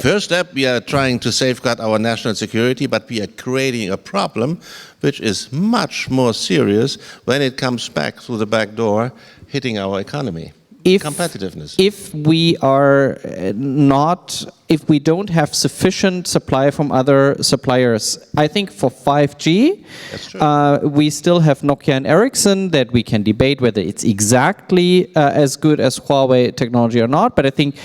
first step, we are trying to safeguard our national security, but we are creating a problem which is much more serious when it comes back through the back door, hitting our economy. Competitiveness. If we don't have sufficient supply from other suppliers, I think for 5G, we still have Nokia and Ericsson that we can debate whether it's exactly as good as Huawei technology or not, but I think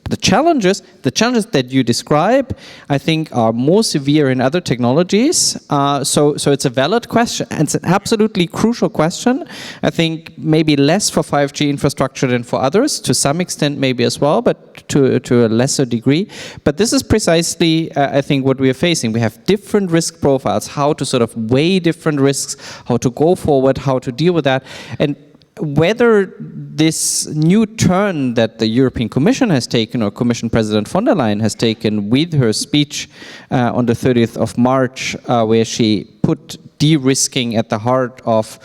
the challenges that you describe, I think, are more severe in other technologies. So it's a valid question, and it's an absolutely crucial question. I think maybe less for 5G infrastructure than for others, to some extent maybe as well, but to a lesser degree. But this is precisely, I think, what we are facing. We have different risk profiles, how to sort of weigh different risks, how to go forward, how to deal with that. And whether this new turn that the European Commission has taken, or Commission President von der Leyen has taken with her speech on the 30th of March, where she put de-risking at the heart of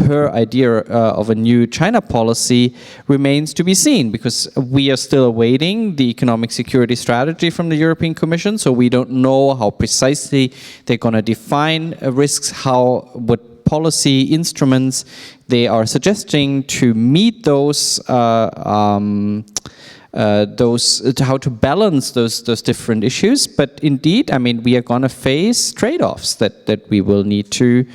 her idea of a new China policy, remains to be seen, because we are still awaiting the economic security strategy from the European Commission, so we don't know how precisely they're going to define risks, what policy instruments they are suggesting to meet those, how to balance those different issues. But indeed, I mean, we are going to face trade-offs that we will need to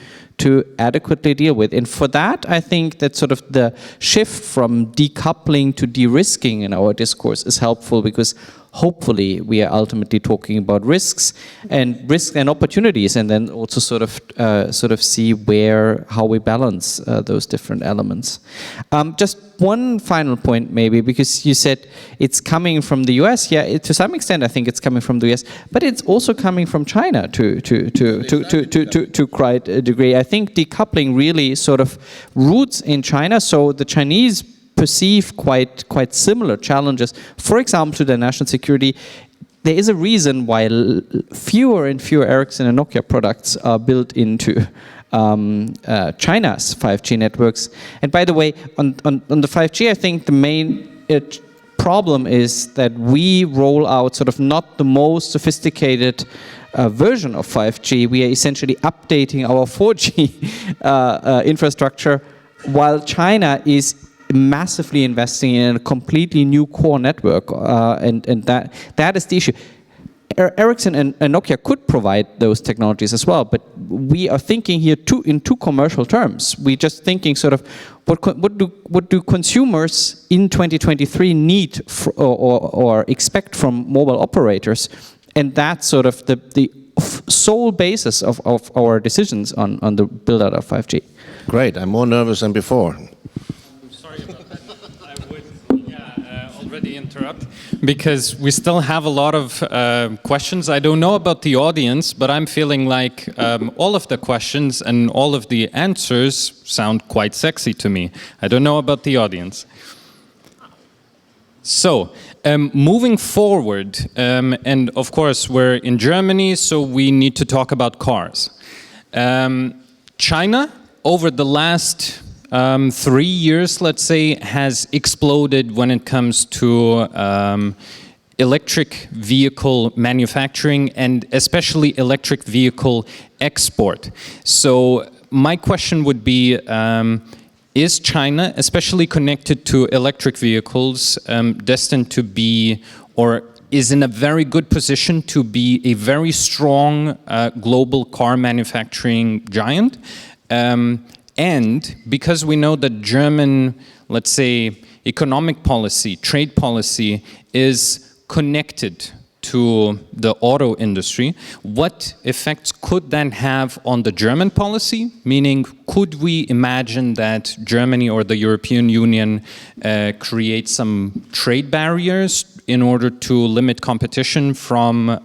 adequately deal with. And for that, I think that sort of the shift from decoupling to de-risking in our discourse is helpful, because hopefully we are ultimately talking about risks and opportunities, and then also sort of see how we balance those different elements. Just one final point, maybe, because you said it's coming from the US. Yeah, to some extent, I think it's coming from the US, but it's also coming from China to quite a degree. I think decoupling really sort of roots in China. So the Chinese perceive quite similar challenges, for example, to their national security. There is a reason why fewer and fewer Ericsson and Nokia products are built into China's 5G networks. And by the way, on the 5G, I think the main problem is that we roll out sort of not the most sophisticated version of 5G. We are essentially updating our 4G infrastructure, while China is massively investing in a completely new core network, and that is the issue. Ericsson and Nokia could provide those technologies as well, but we are thinking here in two commercial terms. We're just thinking sort of what do consumers in 2023 need or expect from mobile operators, and that's sort of the sole basis of our decisions on the build out of 5G. Great, I'm more nervous than before. Already interrupt, because we still have a lot of questions. I don't know about the audience, but I'm feeling like all of the questions and all of the answers sound quite sexy to me. I don't know about the audience. So, moving forward, and of course we're in Germany, so we need to talk about cars. China, over the last 3 years, let's say, has exploded when it comes to electric vehicle manufacturing and especially electric vehicle export. So my question would be, is China, especially connected to electric vehicles, destined to be, or is in a very good position to be a very strong global car manufacturing giant? And because we know that German, let's say, economic policy, trade policy is connected to the auto industry, what effects could that have on the German policy? Meaning, could we imagine that Germany or the European Union create some trade barriers in order to limit competition from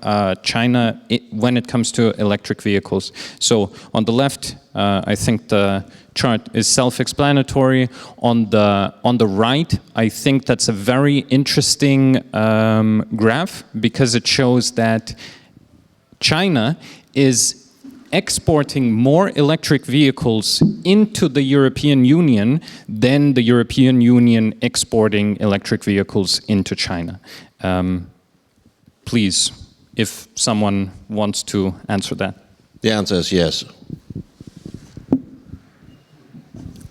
China when it comes to electric vehicles? So on the left, I think the chart is self-explanatory. On the right, I think that's a very interesting graph, because it shows that China is exporting more electric vehicles into the European Union than the European Union exporting electric vehicles into China. Please, if someone wants to answer that. The answer is yes.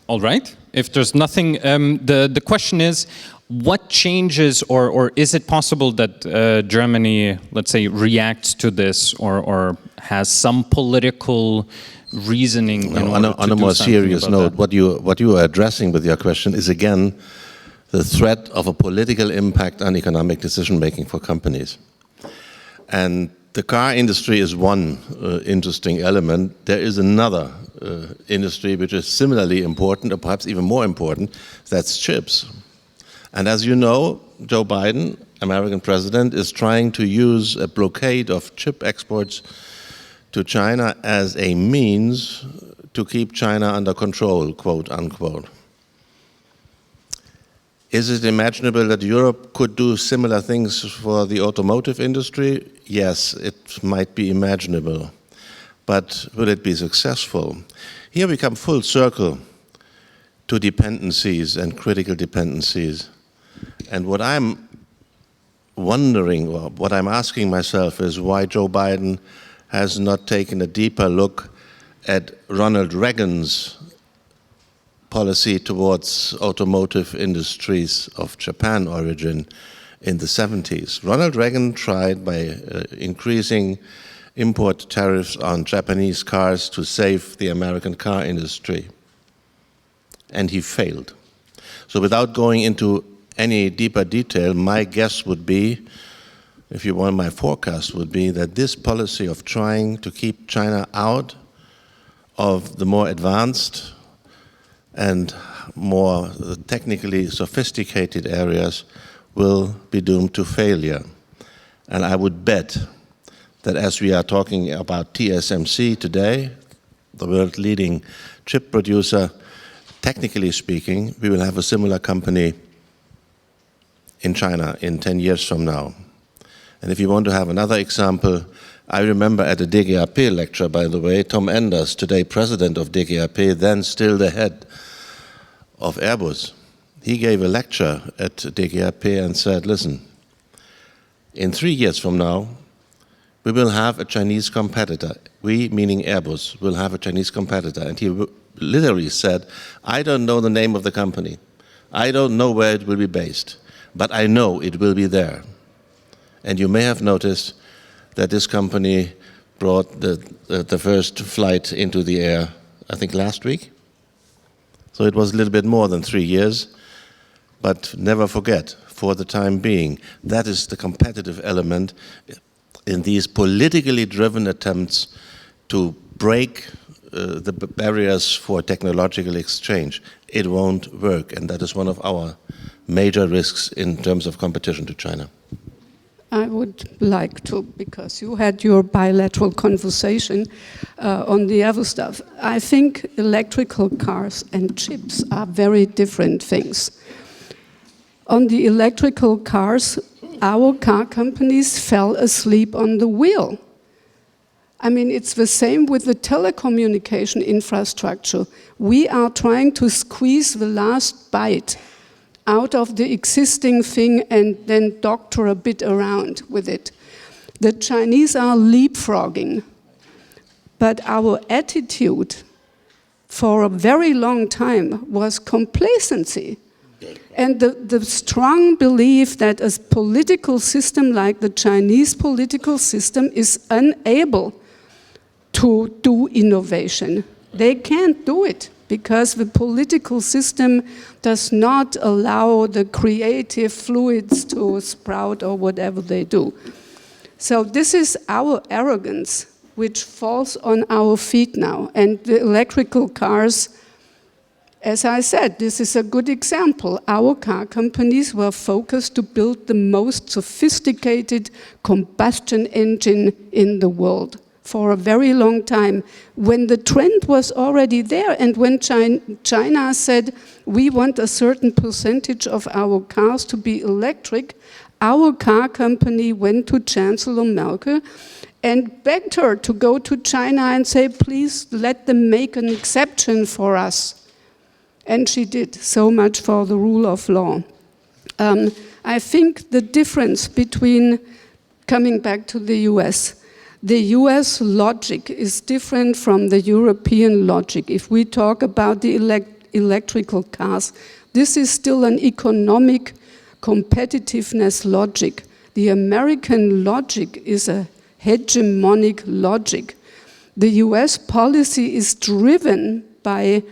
All right. If there's nothing, the question is, what changes, or is it possible that Germany, let's say, reacts to this, or has some political reasoning? On a more serious note, what you are addressing with your question is again the threat of a political impact on economic decision making for companies. And the car industry is one interesting element. There is another industry which is similarly important, or perhaps even more important. That's chips. And as you know, Joe Biden, American president, is trying to use a blockade of chip exports to China as a means to keep China under control, quote unquote. Is it imaginable that Europe could do similar things for the automotive industry? Yes, it might be imaginable. But will it be successful? Here we come full circle to dependencies and critical dependencies. And what I'm wondering, or what I'm asking myself, is why Joe Biden has not taken a deeper look at Ronald Reagan's policy towards automotive industries of Japan origin in the 70s. Ronald Reagan tried by increasing import tariffs on Japanese cars to save the American car industry. And he failed. So without going into any deeper detail, my guess would be, if you want, my forecast would be that this policy of trying to keep China out of the more advanced and more technically sophisticated areas will be doomed to failure. And I would bet that as we are talking about TSMC today, the world leading chip producer, technically speaking, we will have a similar company in China in 10 years from now. And if you want to have another example, I remember at a DGAP lecture, by the way, Tom Enders, today president of DGAP, then still the head of Airbus, he gave a lecture at DGAP and said, listen, in 3 years from now, we will have a Chinese competitor. We, meaning Airbus, will have a Chinese competitor. And he literally said, I don't know the name of the company. I don't know where it will be based, but I know it will be there. And you may have noticed that this company brought the first flight into the air, I think last week. So it was a little bit more than 3 years, but never forget, for the time being, that is the competitive element in these politically driven attempts to break the barriers for technological exchange. It won't work, and that is one of our major risks in terms of competition to China. I would like to, because you had your bilateral conversation on the other stuff. I think electrical cars and chips are very different things. On the electrical cars, our car companies fell asleep on the wheel. I mean, it's the same with the telecommunication infrastructure. We are trying to squeeze the last bite out of the existing thing and then doctor a bit around with it. The Chinese are leapfrogging, but our attitude for a very long time was complacency. And the strong belief that a political system like the Chinese political system is unable to do innovation. They can't do it because the political system does not allow the creative fluids to sprout or whatever they do. So this is our arrogance, which falls on our feet now. And the electrical cars, as I said, this is a good example. Our car companies were focused to build the most sophisticated combustion engine in the world for a very long time, when the trend was already there, and when China said, we want a certain percentage of our cars to be electric, our car company went to Chancellor Merkel and begged her to go to China and say, please let them make an exception for us. And she did. So much for the rule of law. I think the difference between, coming back to the US logic is different from the European logic. If we talk about the electrical cars, this is still an economic competitiveness logic. The American logic is a hegemonic logic. The US policy is driven by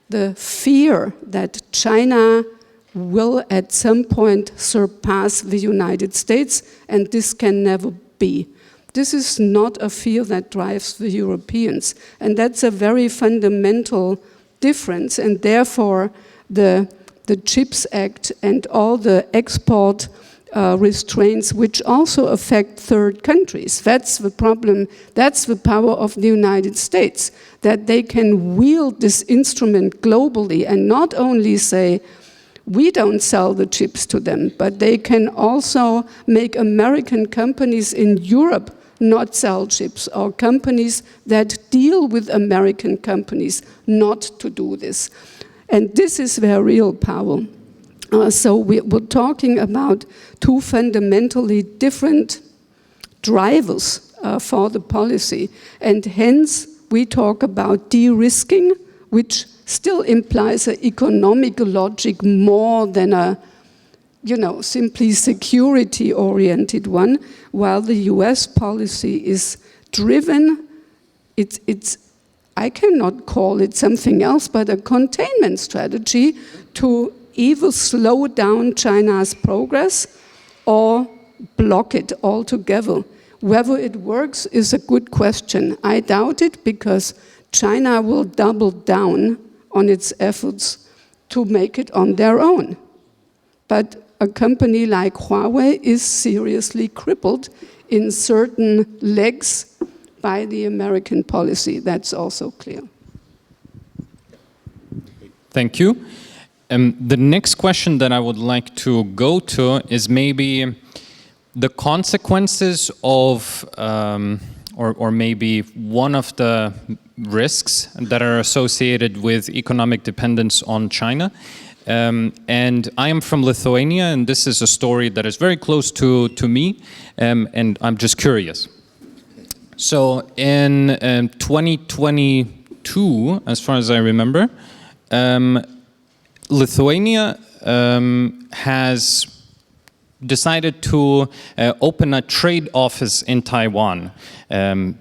the fear that China will at some point surpass the United States, and this can never be. This is not a fear that drives the Europeans, and that's a very fundamental difference, and therefore the CHIPS Act and all the export restraints, which also affect third countries. That's the problem, that's the power of the United States, that they can wield this instrument globally and not only say, We don't sell the chips to them, but they can also make American companies in Europe not sell chips, or companies that deal with American companies not to do this. And this is their real power. So we're talking about two fundamentally different drivers for the policy, and hence we talk about de-risking, which still implies an economic logic more than a, simply security-oriented one, while the US policy is driven, I cannot call it something else, but a containment strategy to either slow down China's progress or block it altogether. Whether it works is a good question. I doubt it, because China will double down on its efforts to make it on their own. But a company like Huawei is seriously crippled in certain legs by the American policy. That's also clear. Thank you. The next question that I would like to go to is maybe the consequences of, or maybe one of the risks that are associated with economic dependence on China. And I am from Lithuania, and this is a story that is very close to me, and I'm just curious. So in 2022, as far as I remember, Lithuania has decided to open a trade office in Taiwan,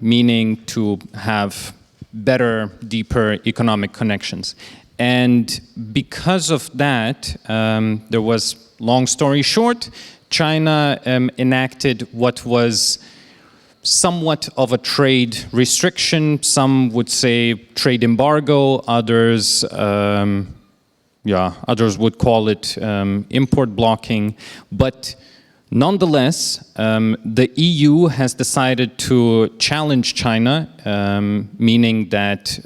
meaning to have better, deeper economic connections. And because of that, there was, long story short, China enacted what was somewhat of a trade restriction. Some would say trade embargo, others would call it import blocking. But nonetheless, the EU has decided to challenge China, meaning that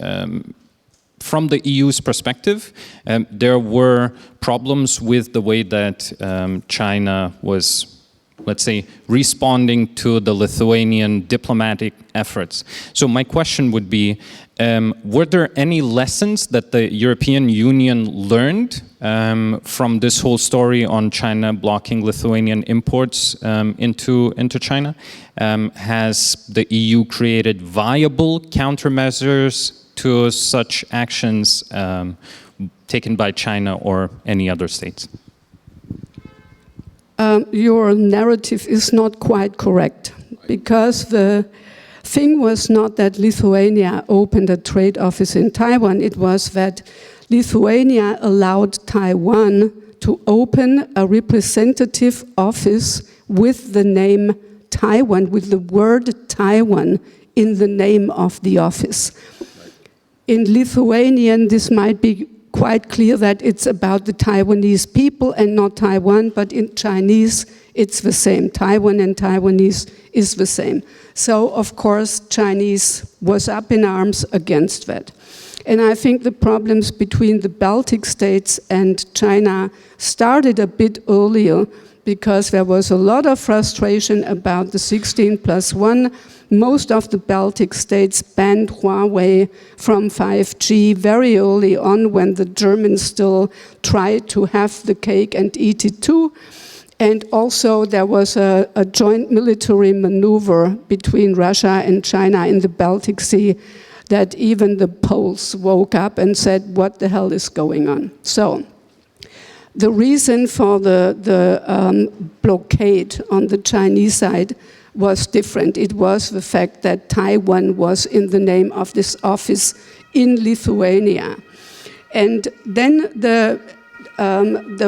from the EU's perspective, there were problems with the way that China was, let's say, responding to the Lithuanian diplomatic efforts. So my question would be, were there any lessons that the European Union learned from this whole story on China blocking Lithuanian imports into China? Has the EU created viable countermeasures to such actions taken by China or any other states? Your narrative is not quite correct, because the thing was not that Lithuania opened a trade office in Taiwan. It was that Lithuania allowed Taiwan to open a representative office with the name Taiwan, with the word Taiwan in the name of the office. In Lithuanian, this might be quite clear that it's about the Taiwanese people and not Taiwan, but in Chinese, it's the same. Taiwan and Taiwanese is the same. So, of course, Chinese was up in arms against that. And I think the problems between the Baltic states and China started a bit earlier, because there was a lot of frustration about the 16+1. Most of the Baltic states banned Huawei from 5G very early on, when the Germans still tried to have the cake and eat it too. And also there was a joint military maneuver between Russia and China in the Baltic Sea that even the Poles woke up and said, what the hell is going on? So the reason for the blockade on the Chinese side was different. It was the fact that Taiwan was in the name of this office in Lithuania. And then the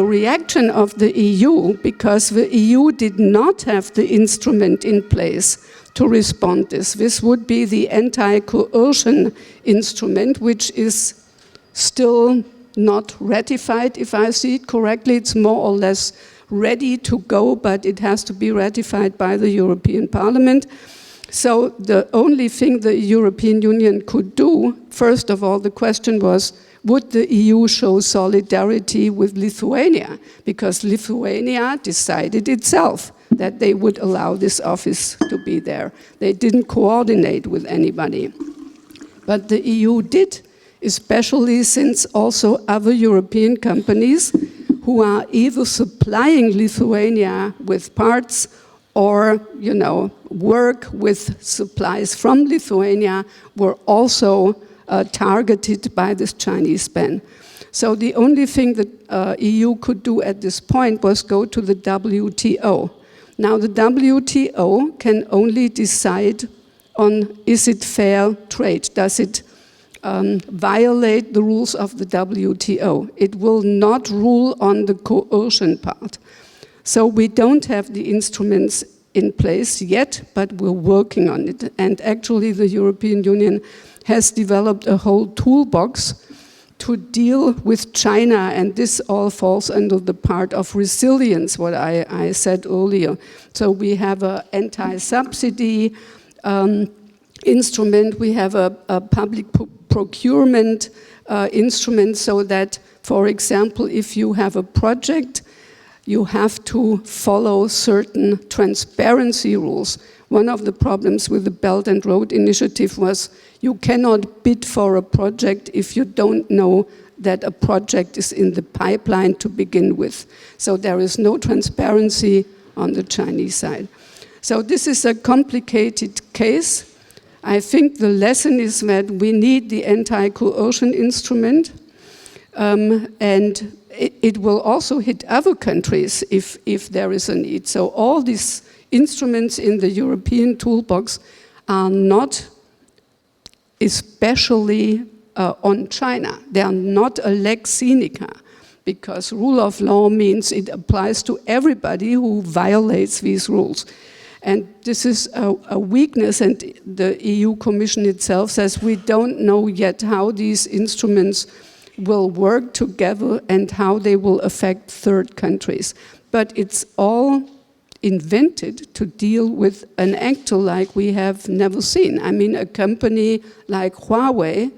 reaction of the EU, because the EU did not have the instrument in place to respond to this. This would be the anti-coercion instrument, which is still not ratified, if I see it correctly. It's more or less ready to go, but it has to be ratified by the European Parliament. So the only thing the European Union could do, first of all, the question was, would the EU show solidarity with Lithuania? Because Lithuania decided itself that they would allow this office to be there. They didn't coordinate with anybody. But the EU did, especially since also other European companies who are either supplying Lithuania with parts or, work with supplies from Lithuania were also targeted by this Chinese ban. So the only thing that EU could do at this point was go to the WTO. Now the WTO can only decide on, is it fair trade? Does it violate the rules of the WTO? It will not rule on the coercion part. So we don't have the instruments in place yet, but we're working on it. And actually the European Union has developed a whole toolbox to deal with China, and this all falls under the part of resilience, what I said earlier. So we have an anti-subsidy instrument, we have a public procurement instrument, so that, for example, if you have a project, you have to follow certain transparency rules. One of the problems with the Belt and Road Initiative was you cannot bid for a project if you don't know that a project is in the pipeline to begin with. So there is no transparency on the Chinese side. So this is a complicated case. I think the lesson is that we need the anti-coercion instrument, and it will also hit other countries if there is a need. So all these instruments in the European toolbox are not especially on China. They are not a lex seneca, because rule of law means it applies to everybody who violates these rules. And this is a weakness, and the EU Commission itself says we don't know yet how these instruments will work together and how they will affect third countries. But it's all invented to deal with an actor like we have never seen. I mean, a company like Huawei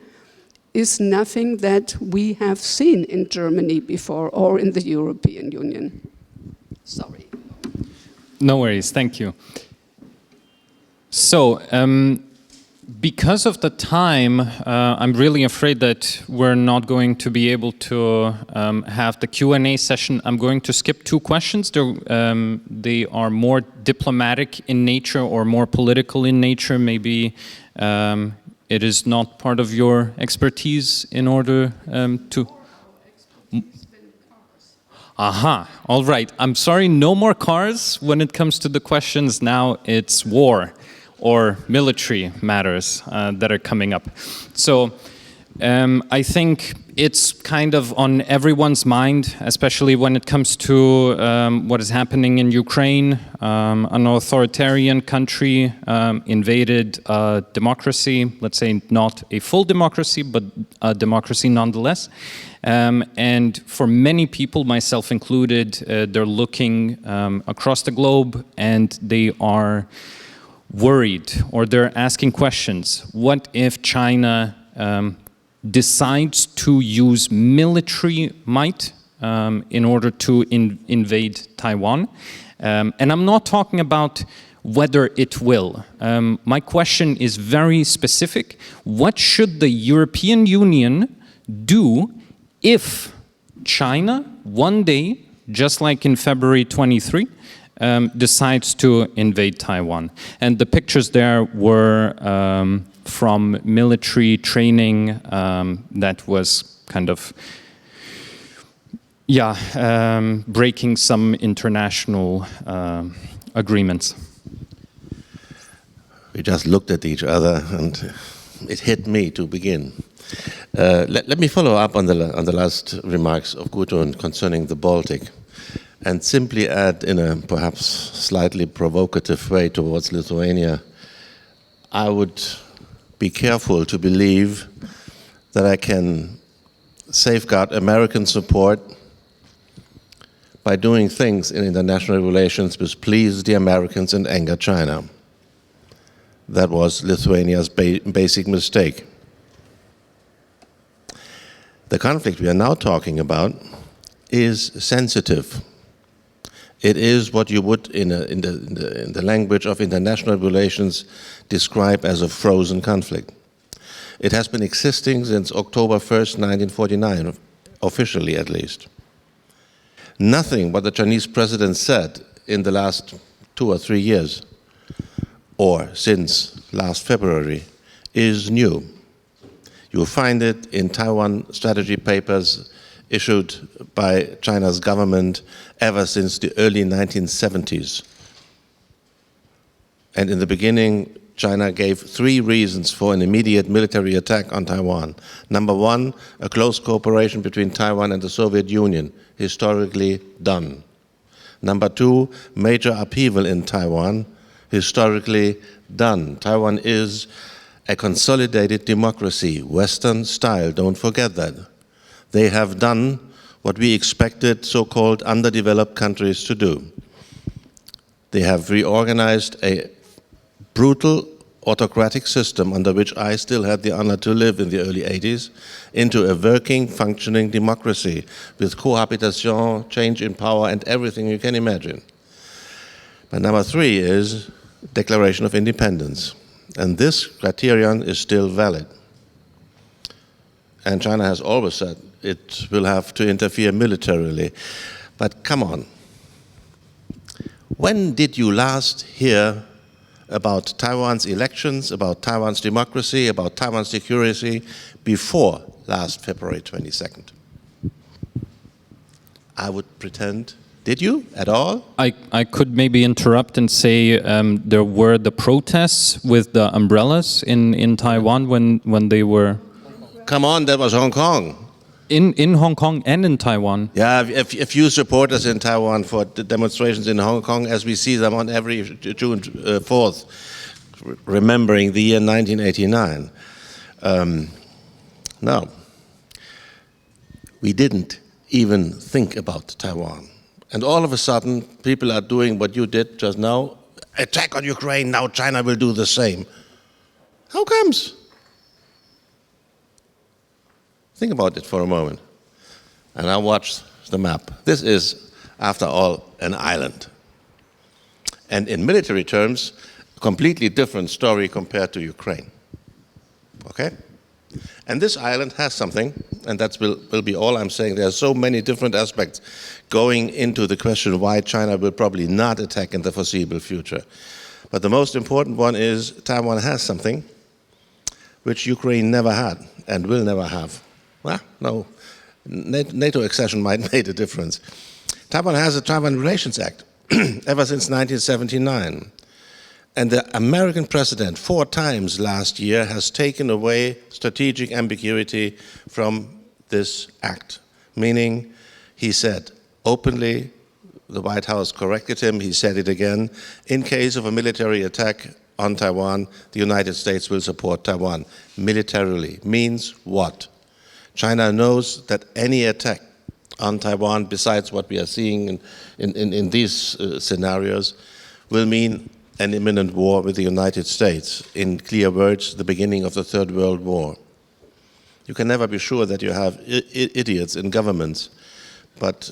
is nothing that we have seen in Germany before or in the European Union. Sorry. No worries, thank you. So, because of the time, I'm really afraid that we're not going to be able to have the Q&A session. I'm going to skip two questions. They are more diplomatic in nature or more political in nature. Maybe it is not part of your expertise in order to... Aha, all right. I'm sorry, no more cars when it comes to the questions. Now it's war or military matters that are coming up. So I think it's kind of on everyone's mind, especially when it comes to what is happening in Ukraine. An authoritarian country invaded democracy, let's say not a full democracy, but a democracy nonetheless. And for many people, myself included, they're looking across the globe and they are worried, or they're asking questions. What if China decides to use military might in order to invade Taiwan? And I'm not talking about whether it will. My question is very specific. What should the European Union do if China one day, just like in February 23, decides to invade Taiwan? And the pictures there were from military training that was kind of, breaking some international agreements. We just looked at each other and it hit me to begin. Let me follow up on the last remarks of Gudrun concerning the Baltic, and simply add, in a perhaps slightly provocative way towards Lithuania, I would be careful to believe that I can safeguard American support by doing things in international relations which please the Americans and anger China. That was Lithuania's basic mistake. The conflict we are now talking about is sensitive. It is what you would, in the language of international relations, describe as a frozen conflict. It has been existing since October 1st, 1949, officially at least. Nothing what the Chinese president said in the last 2 or 3 years, or since last February, is new. You will find it in Taiwan strategy papers issued by China's government ever since the early 1970s. And in the beginning, China gave 3 reasons for an immediate military attack on Taiwan. Number 1, a close cooperation between Taiwan and the Soviet Union, historically done. Number 2, major upheaval in Taiwan, historically done. Taiwan is a consolidated democracy, Western style, don't forget that. They have done what we expected so-called underdeveloped countries to do. They have reorganized a brutal autocratic system under which I still had the honor to live in the early 80s into a working, functioning democracy with cohabitation, change in power, and everything you can imagine. But number 3 is Declaration of Independence. And this criterion is still valid. And China has always said it will have to interfere militarily. But come on. When did you last hear about Taiwan's elections, about Taiwan's democracy, about Taiwan's security before last February 22nd? I would pretend. Did you at all? I could maybe interrupt and say there were the protests with the umbrellas in Taiwan when they were... Come on, that was Hong Kong. In Hong Kong and in Taiwan. Yeah, a few supporters in Taiwan for the demonstrations in Hong Kong, as we see them on every June 4th, remembering the year 1989. No, we didn't even think about Taiwan. And all of a sudden, people are doing what you did just now. Attack on Ukraine, now China will do the same. How comes? Think about it for a moment. And now watch the map. This is, after all, an island. And in military terms, a completely different story compared to Ukraine. Okay? And this island has something, and that will be all I'm saying. There are so many different aspects going into the question why China will probably not attack in the foreseeable future. But the most important one is Taiwan has something which Ukraine never had and will never have. Well, no, NATO accession might make a difference. Taiwan has a Taiwan Relations Act ever since 1979. And the American president 4 times last year has taken away strategic ambiguity from this act. Meaning, he said openly, the White House corrected him, he said it again, in case of a military attack on Taiwan, the United States will support Taiwan militarily. Means what? China knows that any attack on Taiwan, besides what we are seeing in these scenarios, will mean an imminent war with the United States. In clear words, the beginning of the Third World War. You can never be sure that you have idiots in governments, but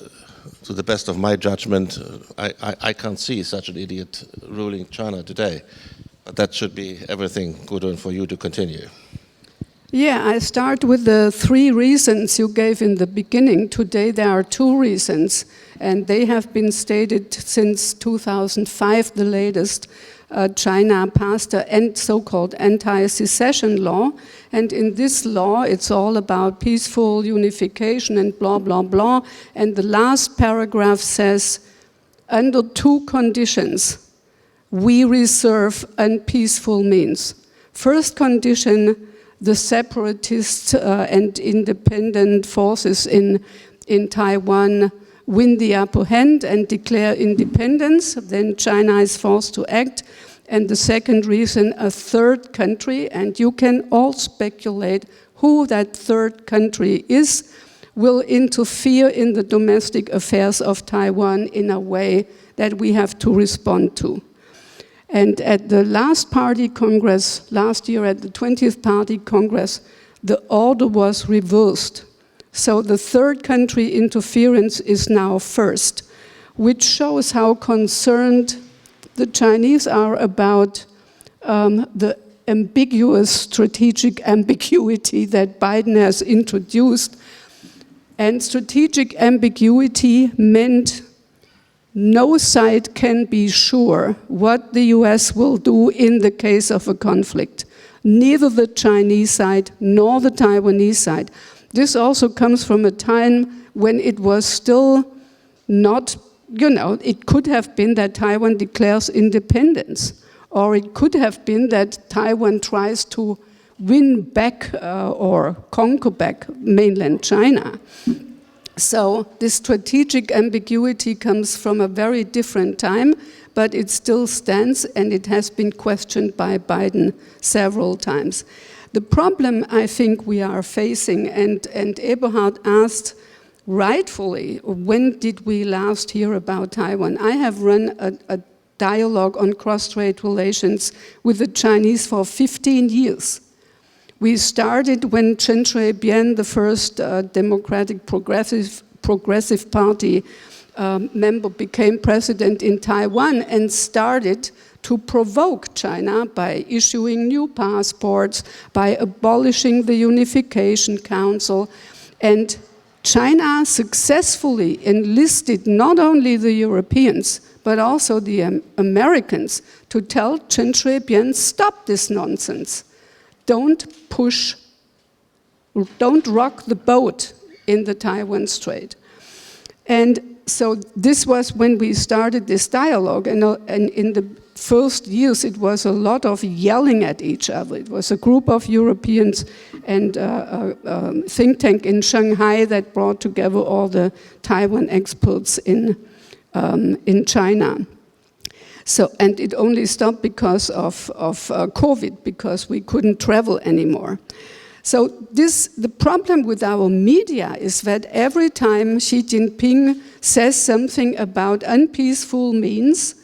to the best of my judgment, I can't see such an idiot ruling China today. But that should be everything, Gudrun, for you to continue. Yeah, I start with the 3 reasons you gave in the beginning. Today there are 2 reasons, and they have been stated since 2005, the latest. China passed a so-called anti-secession law, and in this law it's all about peaceful unification and blah, blah, blah. And the last paragraph says, under 2 conditions, we reserve unpeaceful means. First condition, the separatist and independent forces in Taiwan win the upper hand and declare independence, then China is forced to act. And the second reason, a third country, and you can all speculate who that third country is, will interfere in the domestic affairs of Taiwan in a way that we have to respond to. And at the last party congress, last year at the 20th party congress, the order was reversed. So the third country interference is now first, which shows how concerned the Chinese are about the ambiguous strategic ambiguity that Biden has introduced. And strategic ambiguity meant no side can be sure what the US will do in the case of a conflict. Neither the Chinese side nor the Taiwanese side. This also comes from a time when it was still not, it could have been that Taiwan declares independence, or it could have been that Taiwan tries to win back or conquer back mainland China. So this strategic ambiguity comes from a very different time, but it still stands, and it has been questioned by Biden several times. The problem I think we are facing, and Eberhard asked rightfully, when did we last hear about Taiwan? I have run a dialogue on cross-strait relations with the Chinese for 15 years. We started when Chen Shui-bian, the first Democratic Progressive Party member, became president in Taiwan and started to provoke China by issuing new passports, by abolishing the Unification Council. And China successfully enlisted not only the Europeans, but also the Americans to tell Chen Shui-bian, stop this nonsense. Don't rock the boat in the Taiwan Strait. And so this was when we started this dialogue, and in the first years it was a lot of yelling at each other. It was a group of Europeans and a think tank in Shanghai that brought together all the Taiwan experts in China. So, and it only stopped because of COVID, because we couldn't travel anymore. So the problem with our media is that every time Xi Jinping says something about unpeaceful means,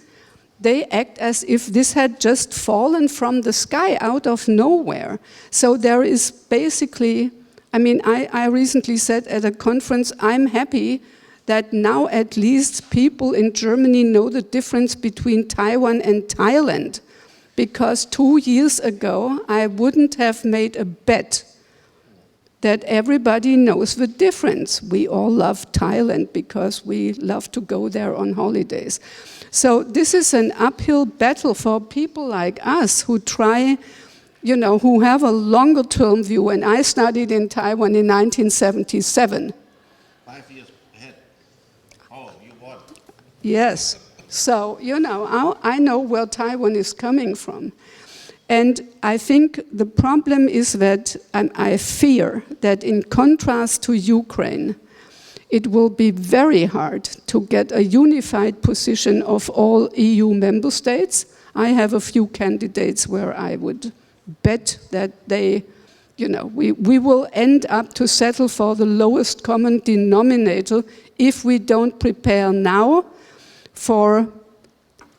they act as if this had just fallen from the sky out of nowhere. So there is basically, I recently said at a conference, I'm happy that now at least people in Germany know the difference between Taiwan and Thailand. Because 2 years ago, I wouldn't have made a bet that everybody knows the difference. We all love Thailand because we love to go there on holidays. So this is an uphill battle for people like us who try, who have a longer term view. And I studied in Taiwan in 1977. 5 years ahead. Oh, you won. Yes. So, I know where Taiwan is coming from. And I think the problem is that I fear that in contrast to Ukraine, it will be very hard to get a unified position of all EU member states. I have a few candidates where I would bet that they, we will end up to settle for the lowest common denominator if we don't prepare now for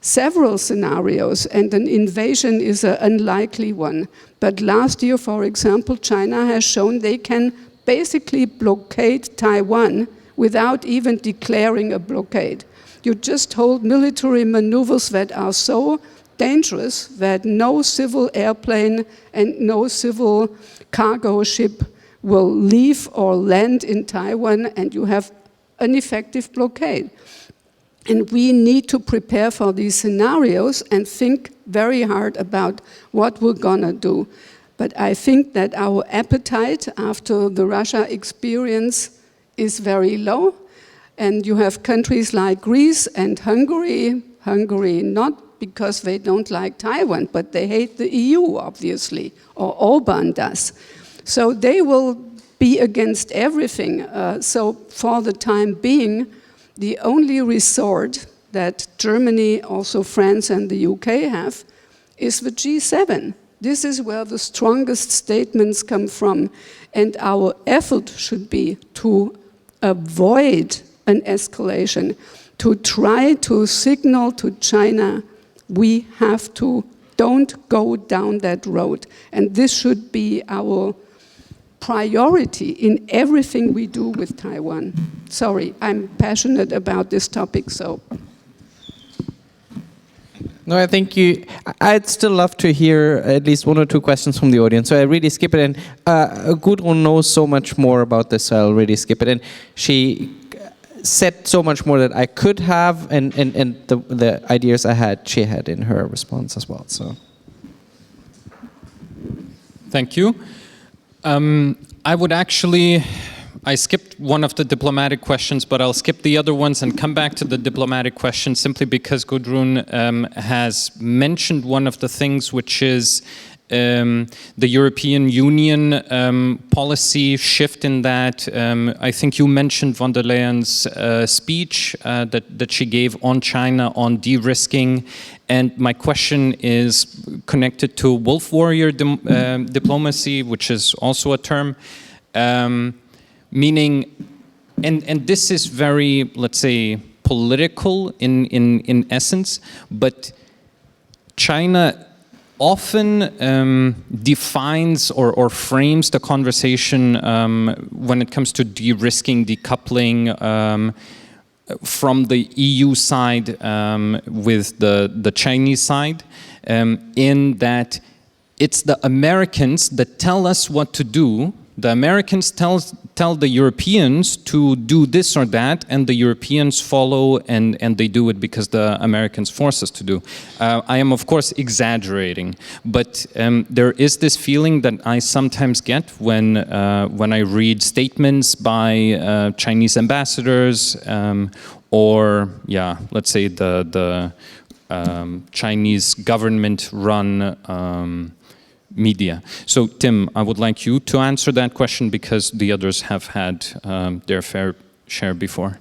several scenarios, and an invasion is an unlikely one. But last year, for example, China has shown they can basically blockade Taiwan without even declaring a blockade. You just hold military maneuvers that are so dangerous that no civil airplane and no civil cargo ship will leave or land in Taiwan, and you have an effective blockade. And we need to prepare for these scenarios and think very hard about what we're gonna do. But I think that our appetite after the Russia experience is very low. And you have countries like Greece and Hungary not because they don't like Taiwan, but they hate the EU, obviously, or Orban does. So they will be against everything. So for the time being, the only resort that Germany, also France and the UK have is the G7. This is where the strongest statements come from. And our effort should be to avoid an escalation, to try to signal to China, We have to don't go down that road. And this should be our priority in everything we do with Taiwan. Sorry, I'm passionate about this topic, so. No, I think I'd still love to hear at least one or two questions from the audience. So I really skip it. And Gudrun knows so much more about this, so I'll really skip it. And she said so much more that I could have, and the ideas I had, she had in her response as well. So, thank you. I skipped one of the diplomatic questions, but I'll skip the other ones and come back to the diplomatic question simply because Gudrun has mentioned one of the things, which is the European Union policy shift in that. I think you mentioned von der Leyen's speech that she gave on China on de-risking. And my question is connected to wolf warrior diplomacy, which is also a term. Meaning, and this is very, let's say, political in essence, but China often defines or frames the conversation when it comes to de-risking, decoupling from the EU side with the Chinese side, in that it's the Americans that tell us what to do. The Americans tell the Europeans to do this or that, and the Europeans follow, and they do it because the Americans force us to do. I am, of course, exaggerating, but there is this feeling that I sometimes get when I read statements by Chinese ambassadors or, yeah, let's say the Chinese government-run media. So, Tim, I would like you to answer that question because the others have had their fair share before.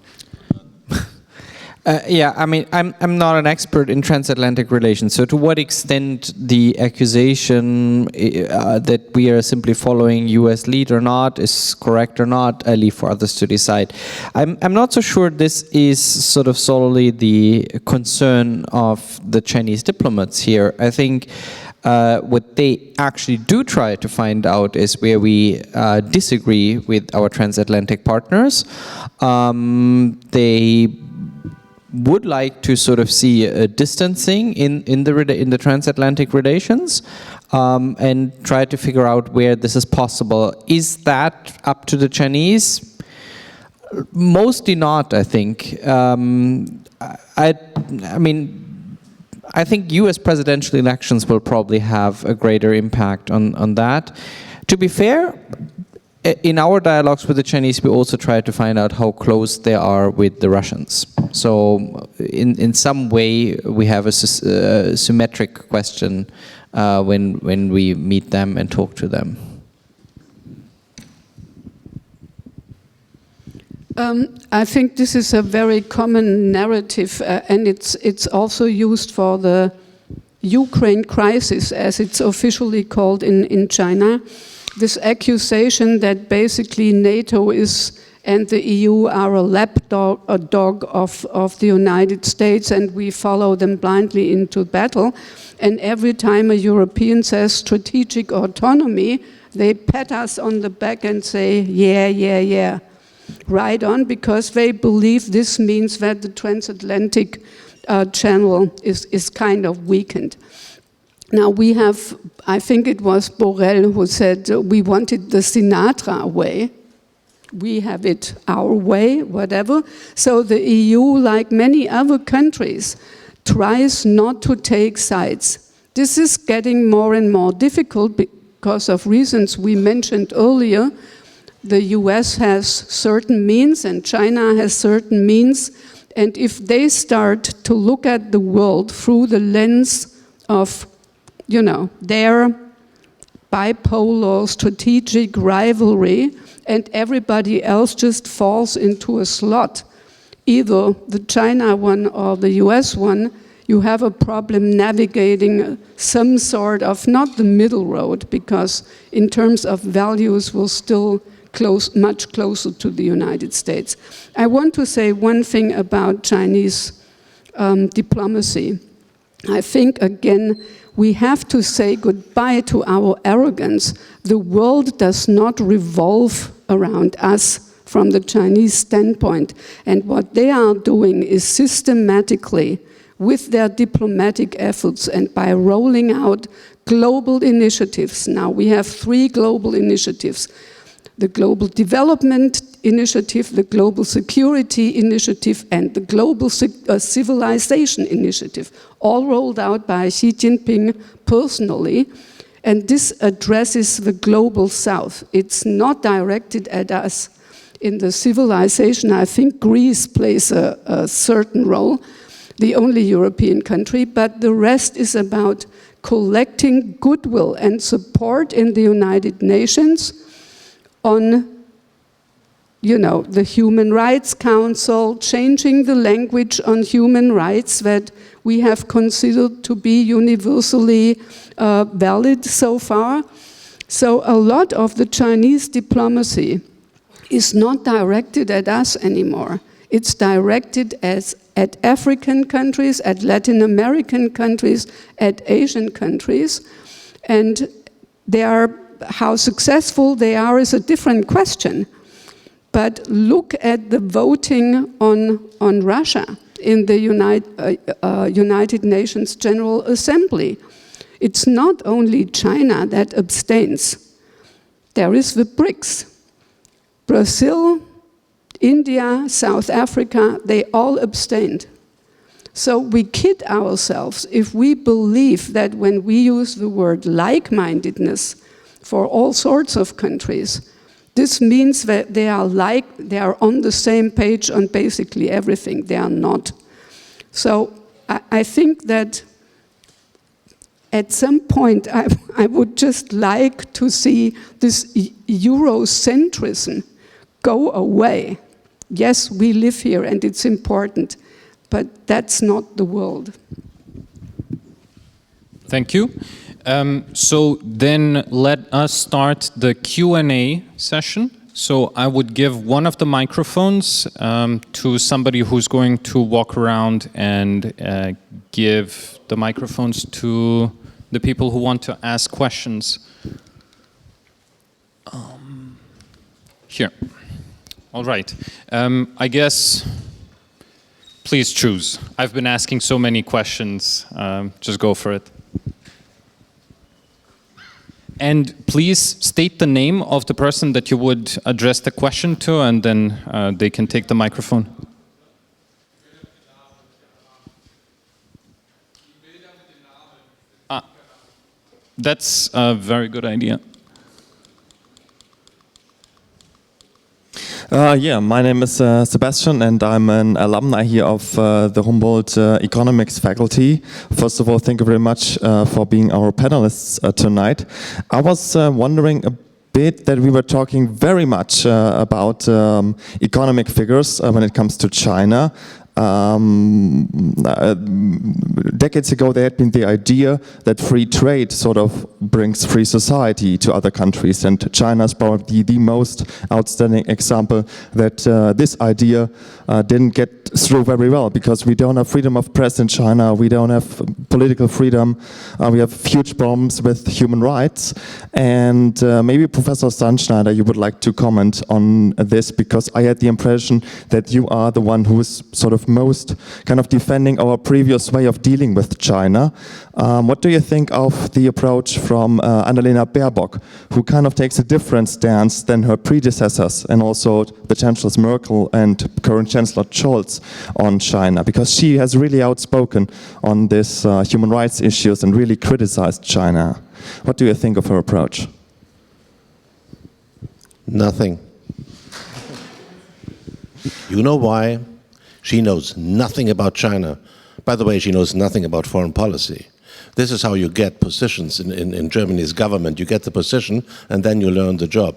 Yeah, I mean, I'm not an expert in transatlantic relations, so to what extent the accusation that we are simply following US lead or not is correct or not, I leave for others to decide. I'm not so sure this is sort of solely the concern of the Chinese diplomats here. I think what they actually do try to find out is where we disagree with our transatlantic partners. They would like to sort of see a distancing in the transatlantic relations and try to figure out where this is possible. Is that up to the Chinese? Mostly not, I think. I mean, I think US presidential elections will probably have a greater impact on that. To be fair, in our dialogues with the Chinese, we also try to find out how close they are with the Russians. So in some way, we have a symmetric question when we meet them and talk to them. I think this is a very common narrative, and it's also used for the Ukraine crisis, as it's officially called in China. This accusation that basically NATO and the EU are a lapdog of the United States, and we follow them blindly into battle. And every time a European says strategic autonomy, they pat us on the back and say, yeah. Right on, because they believe this means that the transatlantic channel is kind of weakened. Now we have, I think it was Borrell who said we wanted the Sinatra way. We have it our way, whatever. So the EU, like many other countries, tries not to take sides. This is getting more and more difficult because of reasons we mentioned earlier. The US has certain means and China has certain means, and if they start to look at the world through the lens of, their bipolar strategic rivalry, and everybody else just falls into a slot, either the China one or the US one, you have a problem navigating some sort of, not the middle road, because in terms of values we're still much closer to the United States. I want to say one thing about Chinese diplomacy. I think, again, we have to say goodbye to our arrogance. The world does not revolve around us from the Chinese standpoint. And what they are doing is systematically, with their diplomatic efforts and by rolling out global initiatives. Now we have 3 global initiatives: the Global Development Initiative, the Global Security Initiative, and the Global Civilization Initiative, all rolled out by Xi Jinping personally. And this addresses the global south. It's not directed at us. In the civilization, I think Greece plays a certain role, the only European country, but the rest is about collecting goodwill and support in the United Nations on, you know, the Human Rights Council, changing the language on human rights that we have considered to be universally valid so far. So a lot of the Chinese diplomacy is not directed at us anymore. It's directed at African countries, at Latin American countries, at Asian countries. And how successful they are is a different question. But look at the voting on Russia in the United Nations General Assembly. It's not only China that abstains. There is the BRICS. Brazil, India, South Africa, they all abstained. So we kid ourselves if we believe that when we use the word like-mindedness for all sorts of countries, this means that they are on the same page on basically everything. They are not. So I think that at some point I would just like to see this Eurocentrism go away. Yes, we live here and it's important, but that's not the world. Thank you. So then let us start the Q&A session. So I would give one of the microphones to somebody who's going to walk around and give the microphones to the people who want to ask questions. Here. All right. I guess, please choose. I've been asking so many questions. Just go for it. And please state the name of the person that you would address the question to, and then they can take the microphone. That's a very good idea. Yeah, my name is Sebastian, and I'm an alumni here of the Humboldt Economics faculty. First of all, thank you very much for being our panelists tonight. I was wondering a bit that we were talking very much about economic figures when it comes to China. Decades ago there had been the idea that free trade sort of brings free society to other countries, and China is probably the most outstanding example that this idea didn't get through very well, because we don't have freedom of press in China, we don't have political freedom, we have huge problems with human rights. And maybe Professor Sandschneider, you would like to comment on this, because I had the impression that you are the one who is sort of most kind of defending our previous way of dealing with China. What do you think of the approach from Annalena Baerbock, who kind of takes a different stance than her predecessors, and also the Chancellors Merkel and current Chancellor Scholz on China, because she has really outspoken on this human rights issues and really criticized China. What do you think of her approach? Nothing. You know why? She knows nothing about China. By the way, she knows nothing about foreign policy. This is how you get positions in Germany's government. You get the position and then you learn the job.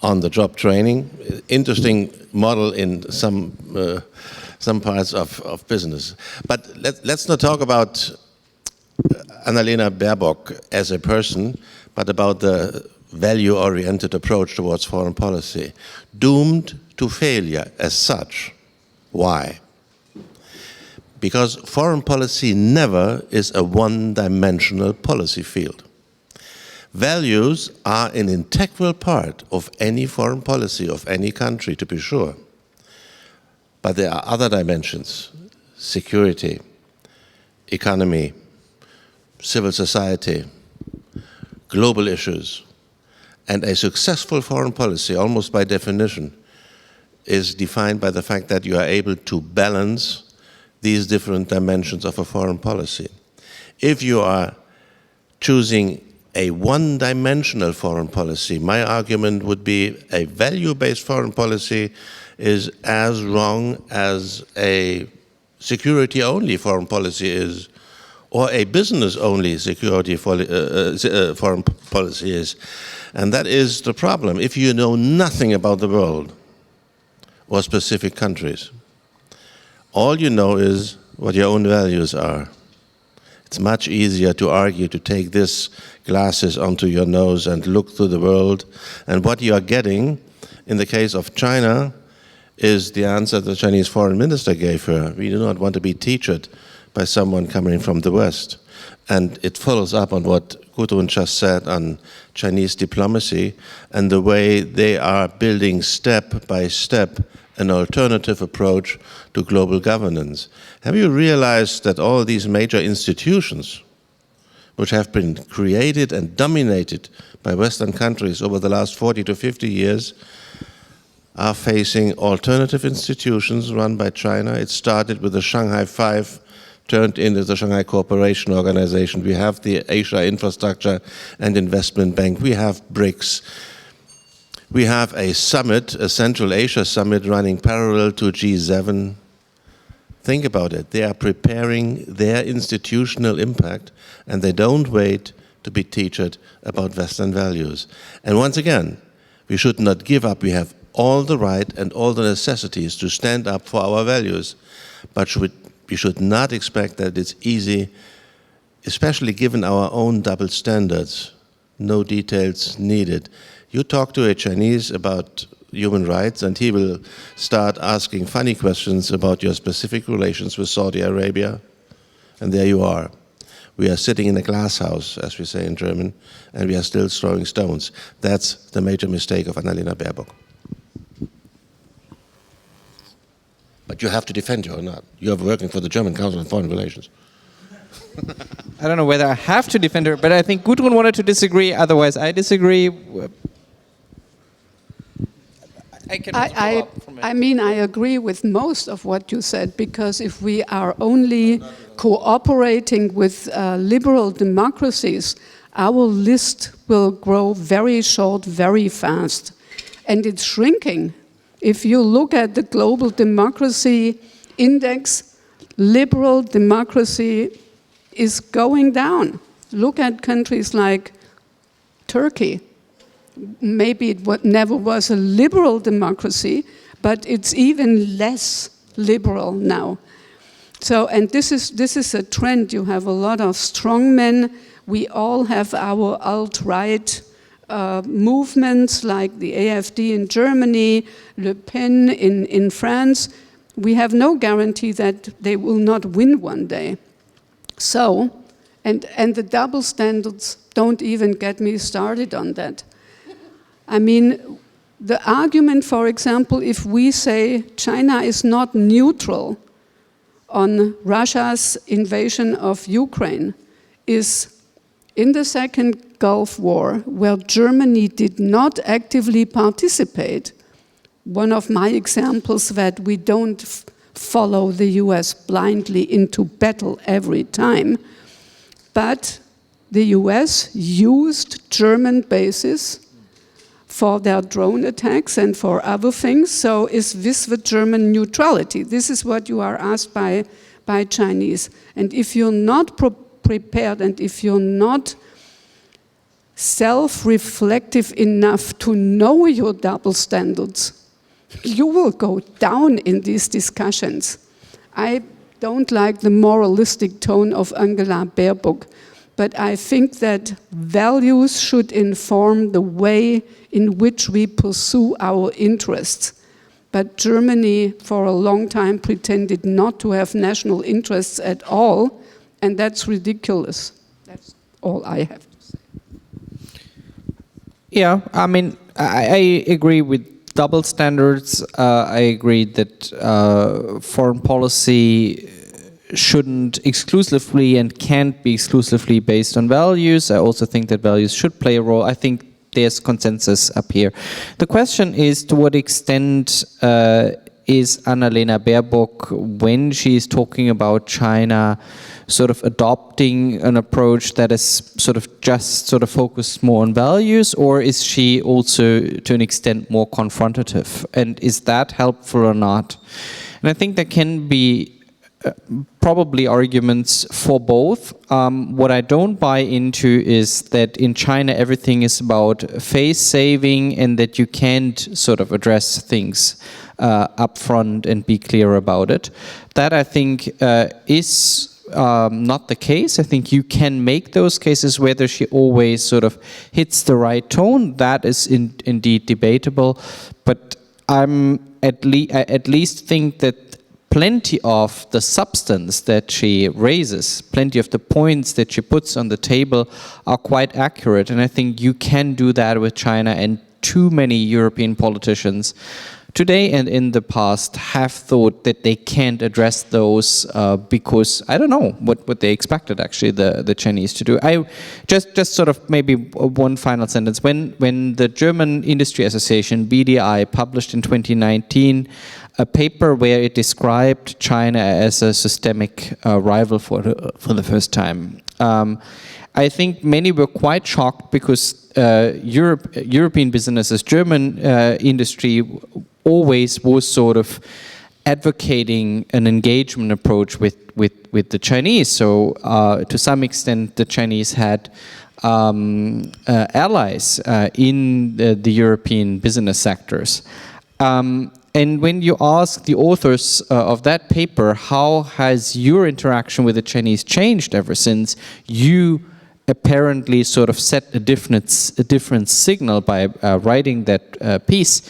On-the-job training, interesting model in some parts of business. But let's not talk about Annalena Baerbock as a person, but about the value-oriented approach towards foreign policy. Doomed to failure as such. Why? because foreign policy never is a one-dimensional policy field. Values are an integral part of any foreign policy of any country, to be sure. But there are other dimensions: security, economy, civil society, global issues. And a successful foreign policy, almost by definition, is defined by the fact that you are able to balance these different dimensions of a foreign policy. If you are choosing a one-dimensional foreign policy, my argument would be a value-based foreign policy is as wrong as a security-only foreign policy is, or a business-only foreign policy is. And that is the problem. If you know nothing about the world or specific countries, all you know is what your own values are. It's much easier to argue, to take this glasses onto your nose and look through the world. And what you are getting, in the case of China, is the answer the Chinese foreign minister gave her. We do not want to be teached by someone coming from the West. And it follows up on what Gudrun just said on Chinese diplomacy and the way they are building step by step an alternative approach to global governance. Have you realized that all these major institutions, which have been created and dominated by Western countries over the last 40 to 50 years, are facing alternative institutions run by China? It started with the Shanghai Five, turned into the Shanghai Cooperation Organization. We have the Asia Infrastructure and Investment Bank. We have BRICS. We have a summit, a Central Asia summit running parallel to G7. Think about it. They are preparing their institutional impact, and they don't wait to be taught about Western values. And once again, we should not give up. We have all the right and all the necessities to stand up for our values, but we should not expect that it's easy, especially given our own double standards. No details needed. You talk to a Chinese about human rights and he will start asking funny questions about your specific relations with Saudi Arabia, and there you are. We are sitting in a glass house, as we say in German, and we are still throwing stones. That's the major mistake of Annalena Baerbock. But you have to defend her or not. You are working for the German Council on Foreign Relations. I don't know whether I have to defend her, but I think Gudrun wanted to disagree, otherwise I disagree. I mean, I agree with most of what you said, because if we are only cooperating with liberal democracies, our list will grow very short, very fast. And it's shrinking. If you look at the Global Democracy Index, liberal democracy is going down. Look at countries like Turkey. Maybe it never was a liberal democracy, but it's even less liberal now. So, and this is a trend. You have a lot of strong men. We all have our alt-right movements like the AfD in Germany, Le Pen in France. We have no guarantee that they will not win one day. So, and the double standards, don't even get me started on that. I mean, the argument, for example, if we say China is not neutral on Russia's invasion of Ukraine, is in the Second Gulf War, where Germany did not actively participate. One of my examples that we don't follow the US blindly into battle every time, but the US used German bases for their drone attacks and for other things. So is this the German neutrality? This is what you are asked by Chinese. And if you're not prepared and if you're not self-reflective enough to know your double standards, you will go down in these discussions. I don't like the moralistic tone of Angela Baerbock, but I think that values should inform the way in which we pursue our interests. But Germany, for a long time, pretended not to have national interests at all, and that's ridiculous. That's all I have to say. Yeah, I mean, I agree with double standards. I agree that foreign policy shouldn't exclusively and can't be exclusively based on values. I also think that values should play a role. I think there's consensus up here. The question is, to what extent is Annalena Baerbock, when she's talking about China, sort of adopting an approach that is sort of just sort of focused more on values, or is she also to an extent more confrontative? And is that helpful or not? And I think there can be probably arguments for both. What I don't buy into is that in China everything is about face saving and that you can't sort of address things up front and be clear about it. That I think is not the case. I think you can make those cases. Whether she always sort of hits the right tone, that is indeed debatable. But I at least think that plenty of the substance that she raises, plenty of the points that she puts on the table are quite accurate. And I think you can do that with China, and too many European politicians today and in the past have thought that they can't address those because I don't know what they expected actually the Chinese to do. I just sort of maybe one final sentence. When the German Industry Association BDI published in 2019 a paper where it described China as a systemic rival for the first time, I think many were quite shocked because European businesses, German industry always was sort of advocating an engagement approach with the Chinese. So to some extent the Chinese had allies in the European business sectors. And when you ask the authors of that paper, how has your interaction with the Chinese changed ever since you apparently sort of set a different signal by writing that piece,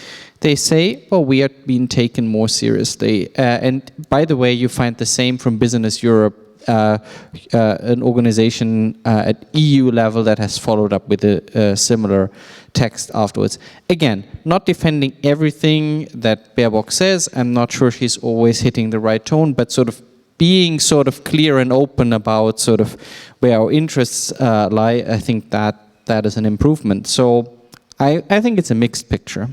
they say, well, we are being taken more seriously. And by the way, you find the same from Business Europe, an organization at EU level that has followed up with a similar text afterwards. Again, not defending everything that Baerbock says. I'm not sure she's always hitting the right tone, but sort of being sort of clear and open about sort of where our interests lie. I think that is an improvement. So I think it's a mixed picture.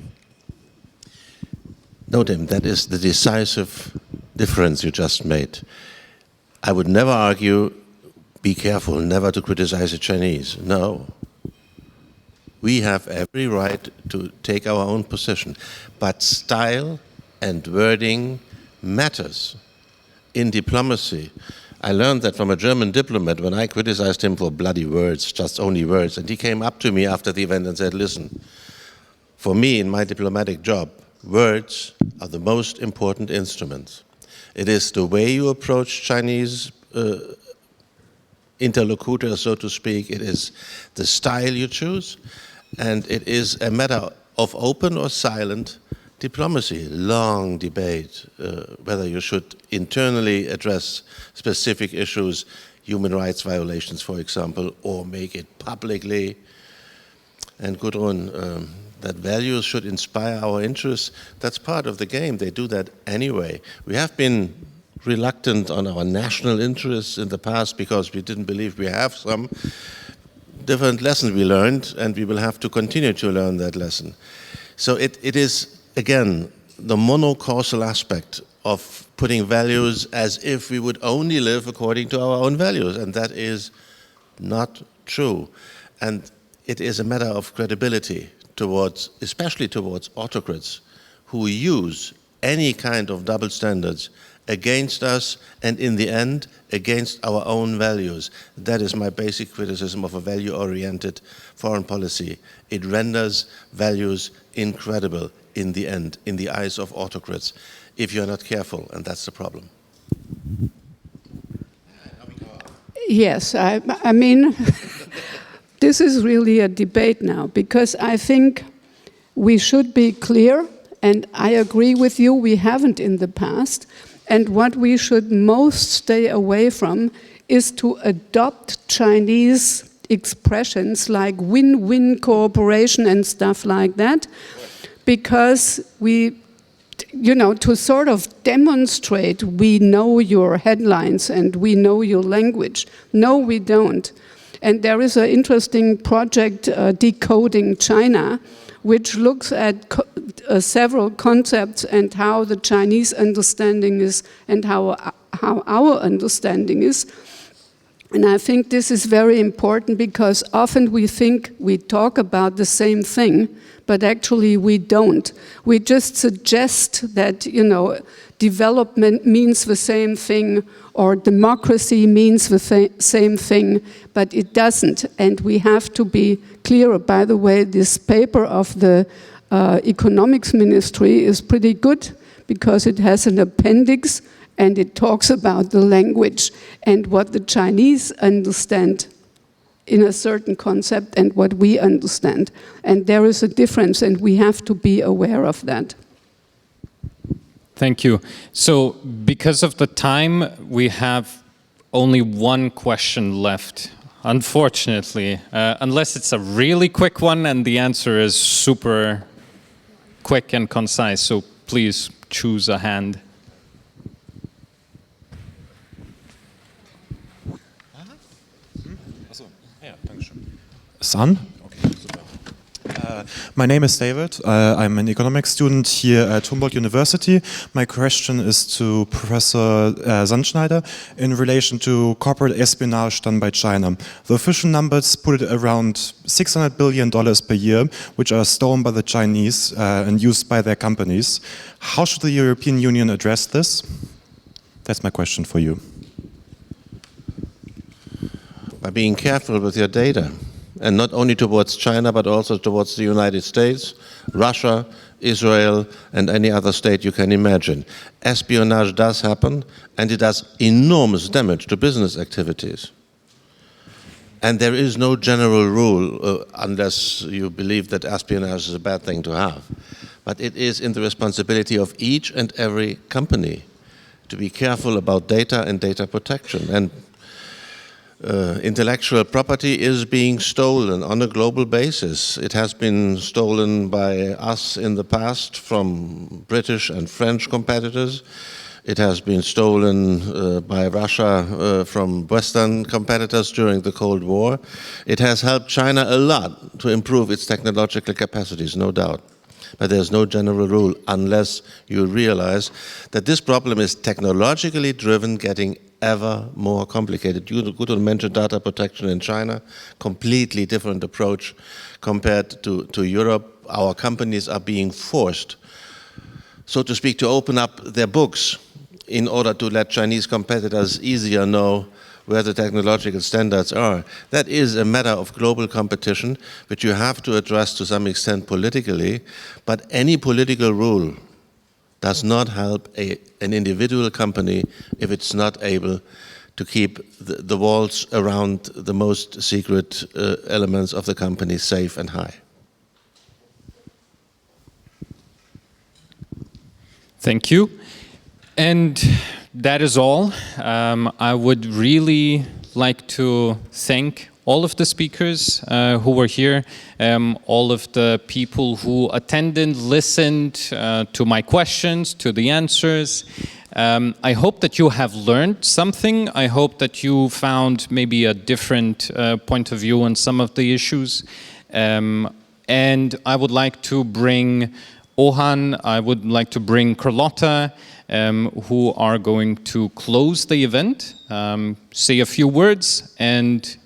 No, Tim, that is the decisive difference you just made. I would never argue, be careful, never to criticize the Chinese. No. We have every right to take our own position. But style and wording matters in diplomacy. I learned that from a German diplomat when I criticized him for bloody words, just only words. And he came up to me after the event and said, listen, for me in my diplomatic job, words are the most important instruments. It is the way you approach Chinese interlocutors, so to speak. It is the style you choose. And it is a matter of open or silent diplomacy. Long debate whether you should internally address specific issues, human rights violations, for example, or make it publicly. And Gudrun, that values should inspire our interests, that's part of the game. They do that anyway. We have been reluctant on our national interests in the past because we didn't believe we have some. Different lessons we learned, and we will have to continue to learn that lesson. So it is, again, the monocausal aspect of putting values as if we would only live according to our own values, and that is not true. And it is a matter of credibility towards, especially towards autocrats who use any kind of double standards against us and in the end against our own values. That is my basic criticism of a value-oriented foreign policy. It renders values incredible in the end, in the eyes of autocrats, if you're not careful, and that's the problem. Yes, I mean, this is really a debate now, because I think we should be clear And I agree with you, we haven't in the past. And what we should most stay away from is to adopt Chinese expressions like win-win cooperation and stuff like that, because we, to sort of demonstrate we know your headlines and we know your language. No, we don't. And there is an interesting project, Decoding China, which looks at several concepts and how the Chinese understanding is and how our understanding is. And I think this is very important because often we think we talk about the same thing, but actually we don't. We just suggest that, development means the same thing or democracy means the same thing, but it doesn't. And we have to be clearer. By the way, this paper of the economics ministry is pretty good because it has an appendix and it talks about the language and what the Chinese understand in a certain concept and what we understand. And there is a difference and we have to be aware of that. Thank you. So because of the time, we have only one question left, unfortunately, unless it's a really quick one and the answer is super quick and concise. So please choose a hand. Sun? Okay, super. My name is David. I'm an economics student here at Humboldt University. My question is to Professor Sandschneider in relation to corporate espionage done by China. The official numbers put it around $600 billion per year, which are stolen by the Chinese and used by their companies. How should the European Union address this? That's my question for you. By being careful with your data. And not only towards China, but also towards the United States, Russia, Israel, and any other state you can imagine. Espionage does happen, and it does enormous damage to business activities. And there is no general rule, unless you believe that espionage is a bad thing to have. But it is in the responsibility of each and every company to be careful about data and data protection. And intellectual property is being stolen on a global basis. It has been stolen by us in the past from British and French competitors. It has been stolen by Russia from Western competitors during the Cold War. It has helped China a lot to improve its technological capacities, no doubt. But there's no general rule unless you realize that this problem is technologically driven, getting ever more complicated. Gudrun mentioned data protection in China, completely different approach compared to Europe. Our companies are being forced, so to speak, to open up their books in order to let Chinese competitors easier know where the technological standards are. That is a matter of global competition, which you have to address to some extent politically, but any political rule does not help an individual company if it's not able to keep the walls around the most secret elements of the company safe and high. Thank you. And that is all. I would really like to thank all of the speakers who were here, all of the people who attended, listened to my questions, to the answers. I hope that you have learned something. I hope that you found maybe a different point of view on some of the issues. And I would like to bring Ohan, I would like to bring Carlotta, who are going to close the event, say a few words, and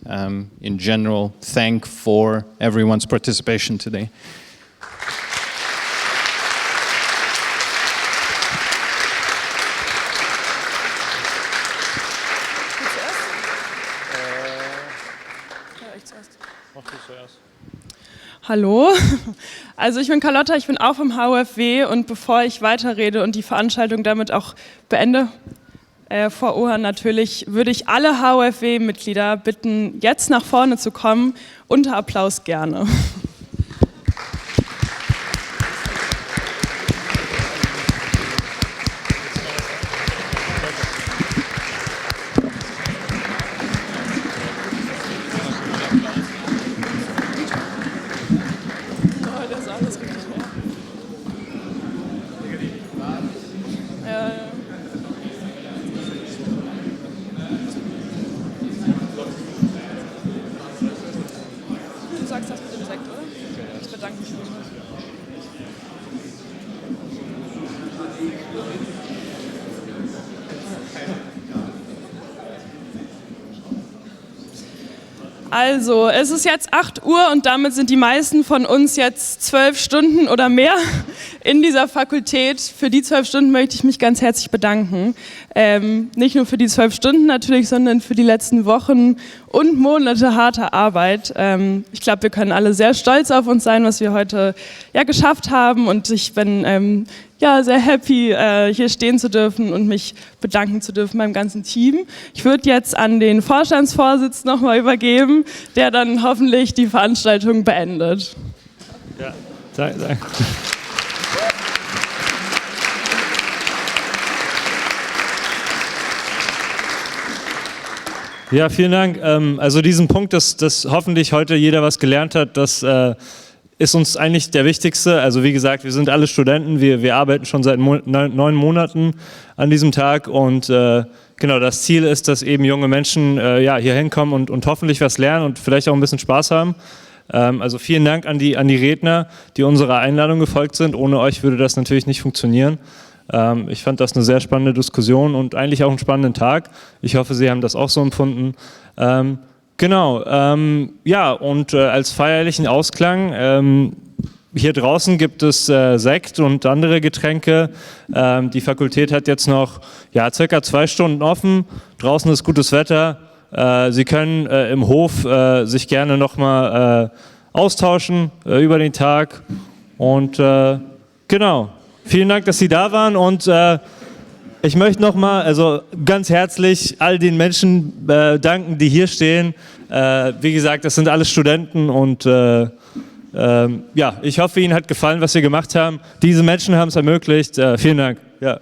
in general, thank for everyone's participation today. Hallo, also ich bin Carlotta, ich bin auch vom HUFW und bevor ich weiterrede und die Veranstaltung damit auch beende, vor Ohan natürlich, würde ich alle HUFW-Mitglieder bitten, jetzt nach vorne zu kommen, unter Applaus gerne. sagst das mit dem Sekt, oder? Ich bedanke mich. Also, es ist jetzt 8 Uhr und damit sind die meisten von uns jetzt 12 Stunden oder mehr in dieser Fakultät. Für die 12 Stunden möchte ich mich ganz herzlich bedanken. Nicht nur für die 12 Stunden natürlich, sondern für die letzten Wochen und Monate harter Arbeit. Ich glaube, wir können alle sehr stolz auf uns sein, was wir heute geschafft haben, und ich bin sehr happy, hier stehen zu dürfen und mich bedanken zu dürfen beim ganzen Team. Ich würde jetzt an den Vorstandsvorsitz nochmal übergeben, der dann hoffentlich die Veranstaltung beendet. Ja, danke. Ja, vielen Dank. Also diesen Punkt, dass hoffentlich heute jeder was gelernt hat, das ist uns eigentlich der wichtigste. Also wie gesagt, wir sind alle Studenten, wir arbeiten schon seit 9 Monaten an diesem Tag, und genau, das Ziel ist, dass eben junge Menschen hier hinkommen und hoffentlich was lernen und vielleicht auch ein bisschen Spaß haben. Also vielen Dank an die Redner, die unserer Einladung gefolgt sind. Ohne euch würde das natürlich nicht funktionieren. Ich fand das eine sehr spannende Diskussion und eigentlich auch einen spannenden Tag. Ich hoffe, Sie haben das auch so empfunden. Genau, und als feierlichen Ausklang, hier draußen gibt es Sekt und andere Getränke. Die Fakultät hat jetzt noch circa 2 Stunden offen. Draußen ist gutes Wetter. Sie können im Hof sich gerne nochmal austauschen über den Tag. Und genau, vielen Dank, dass Sie da waren, und ich möchte nochmal ganz herzlich all den Menschen danken, die hier stehen. Wie gesagt, das sind alles Studenten, und ich hoffe, Ihnen hat gefallen, was wir gemacht haben. Diese Menschen haben es ermöglicht. Vielen Dank. Ja.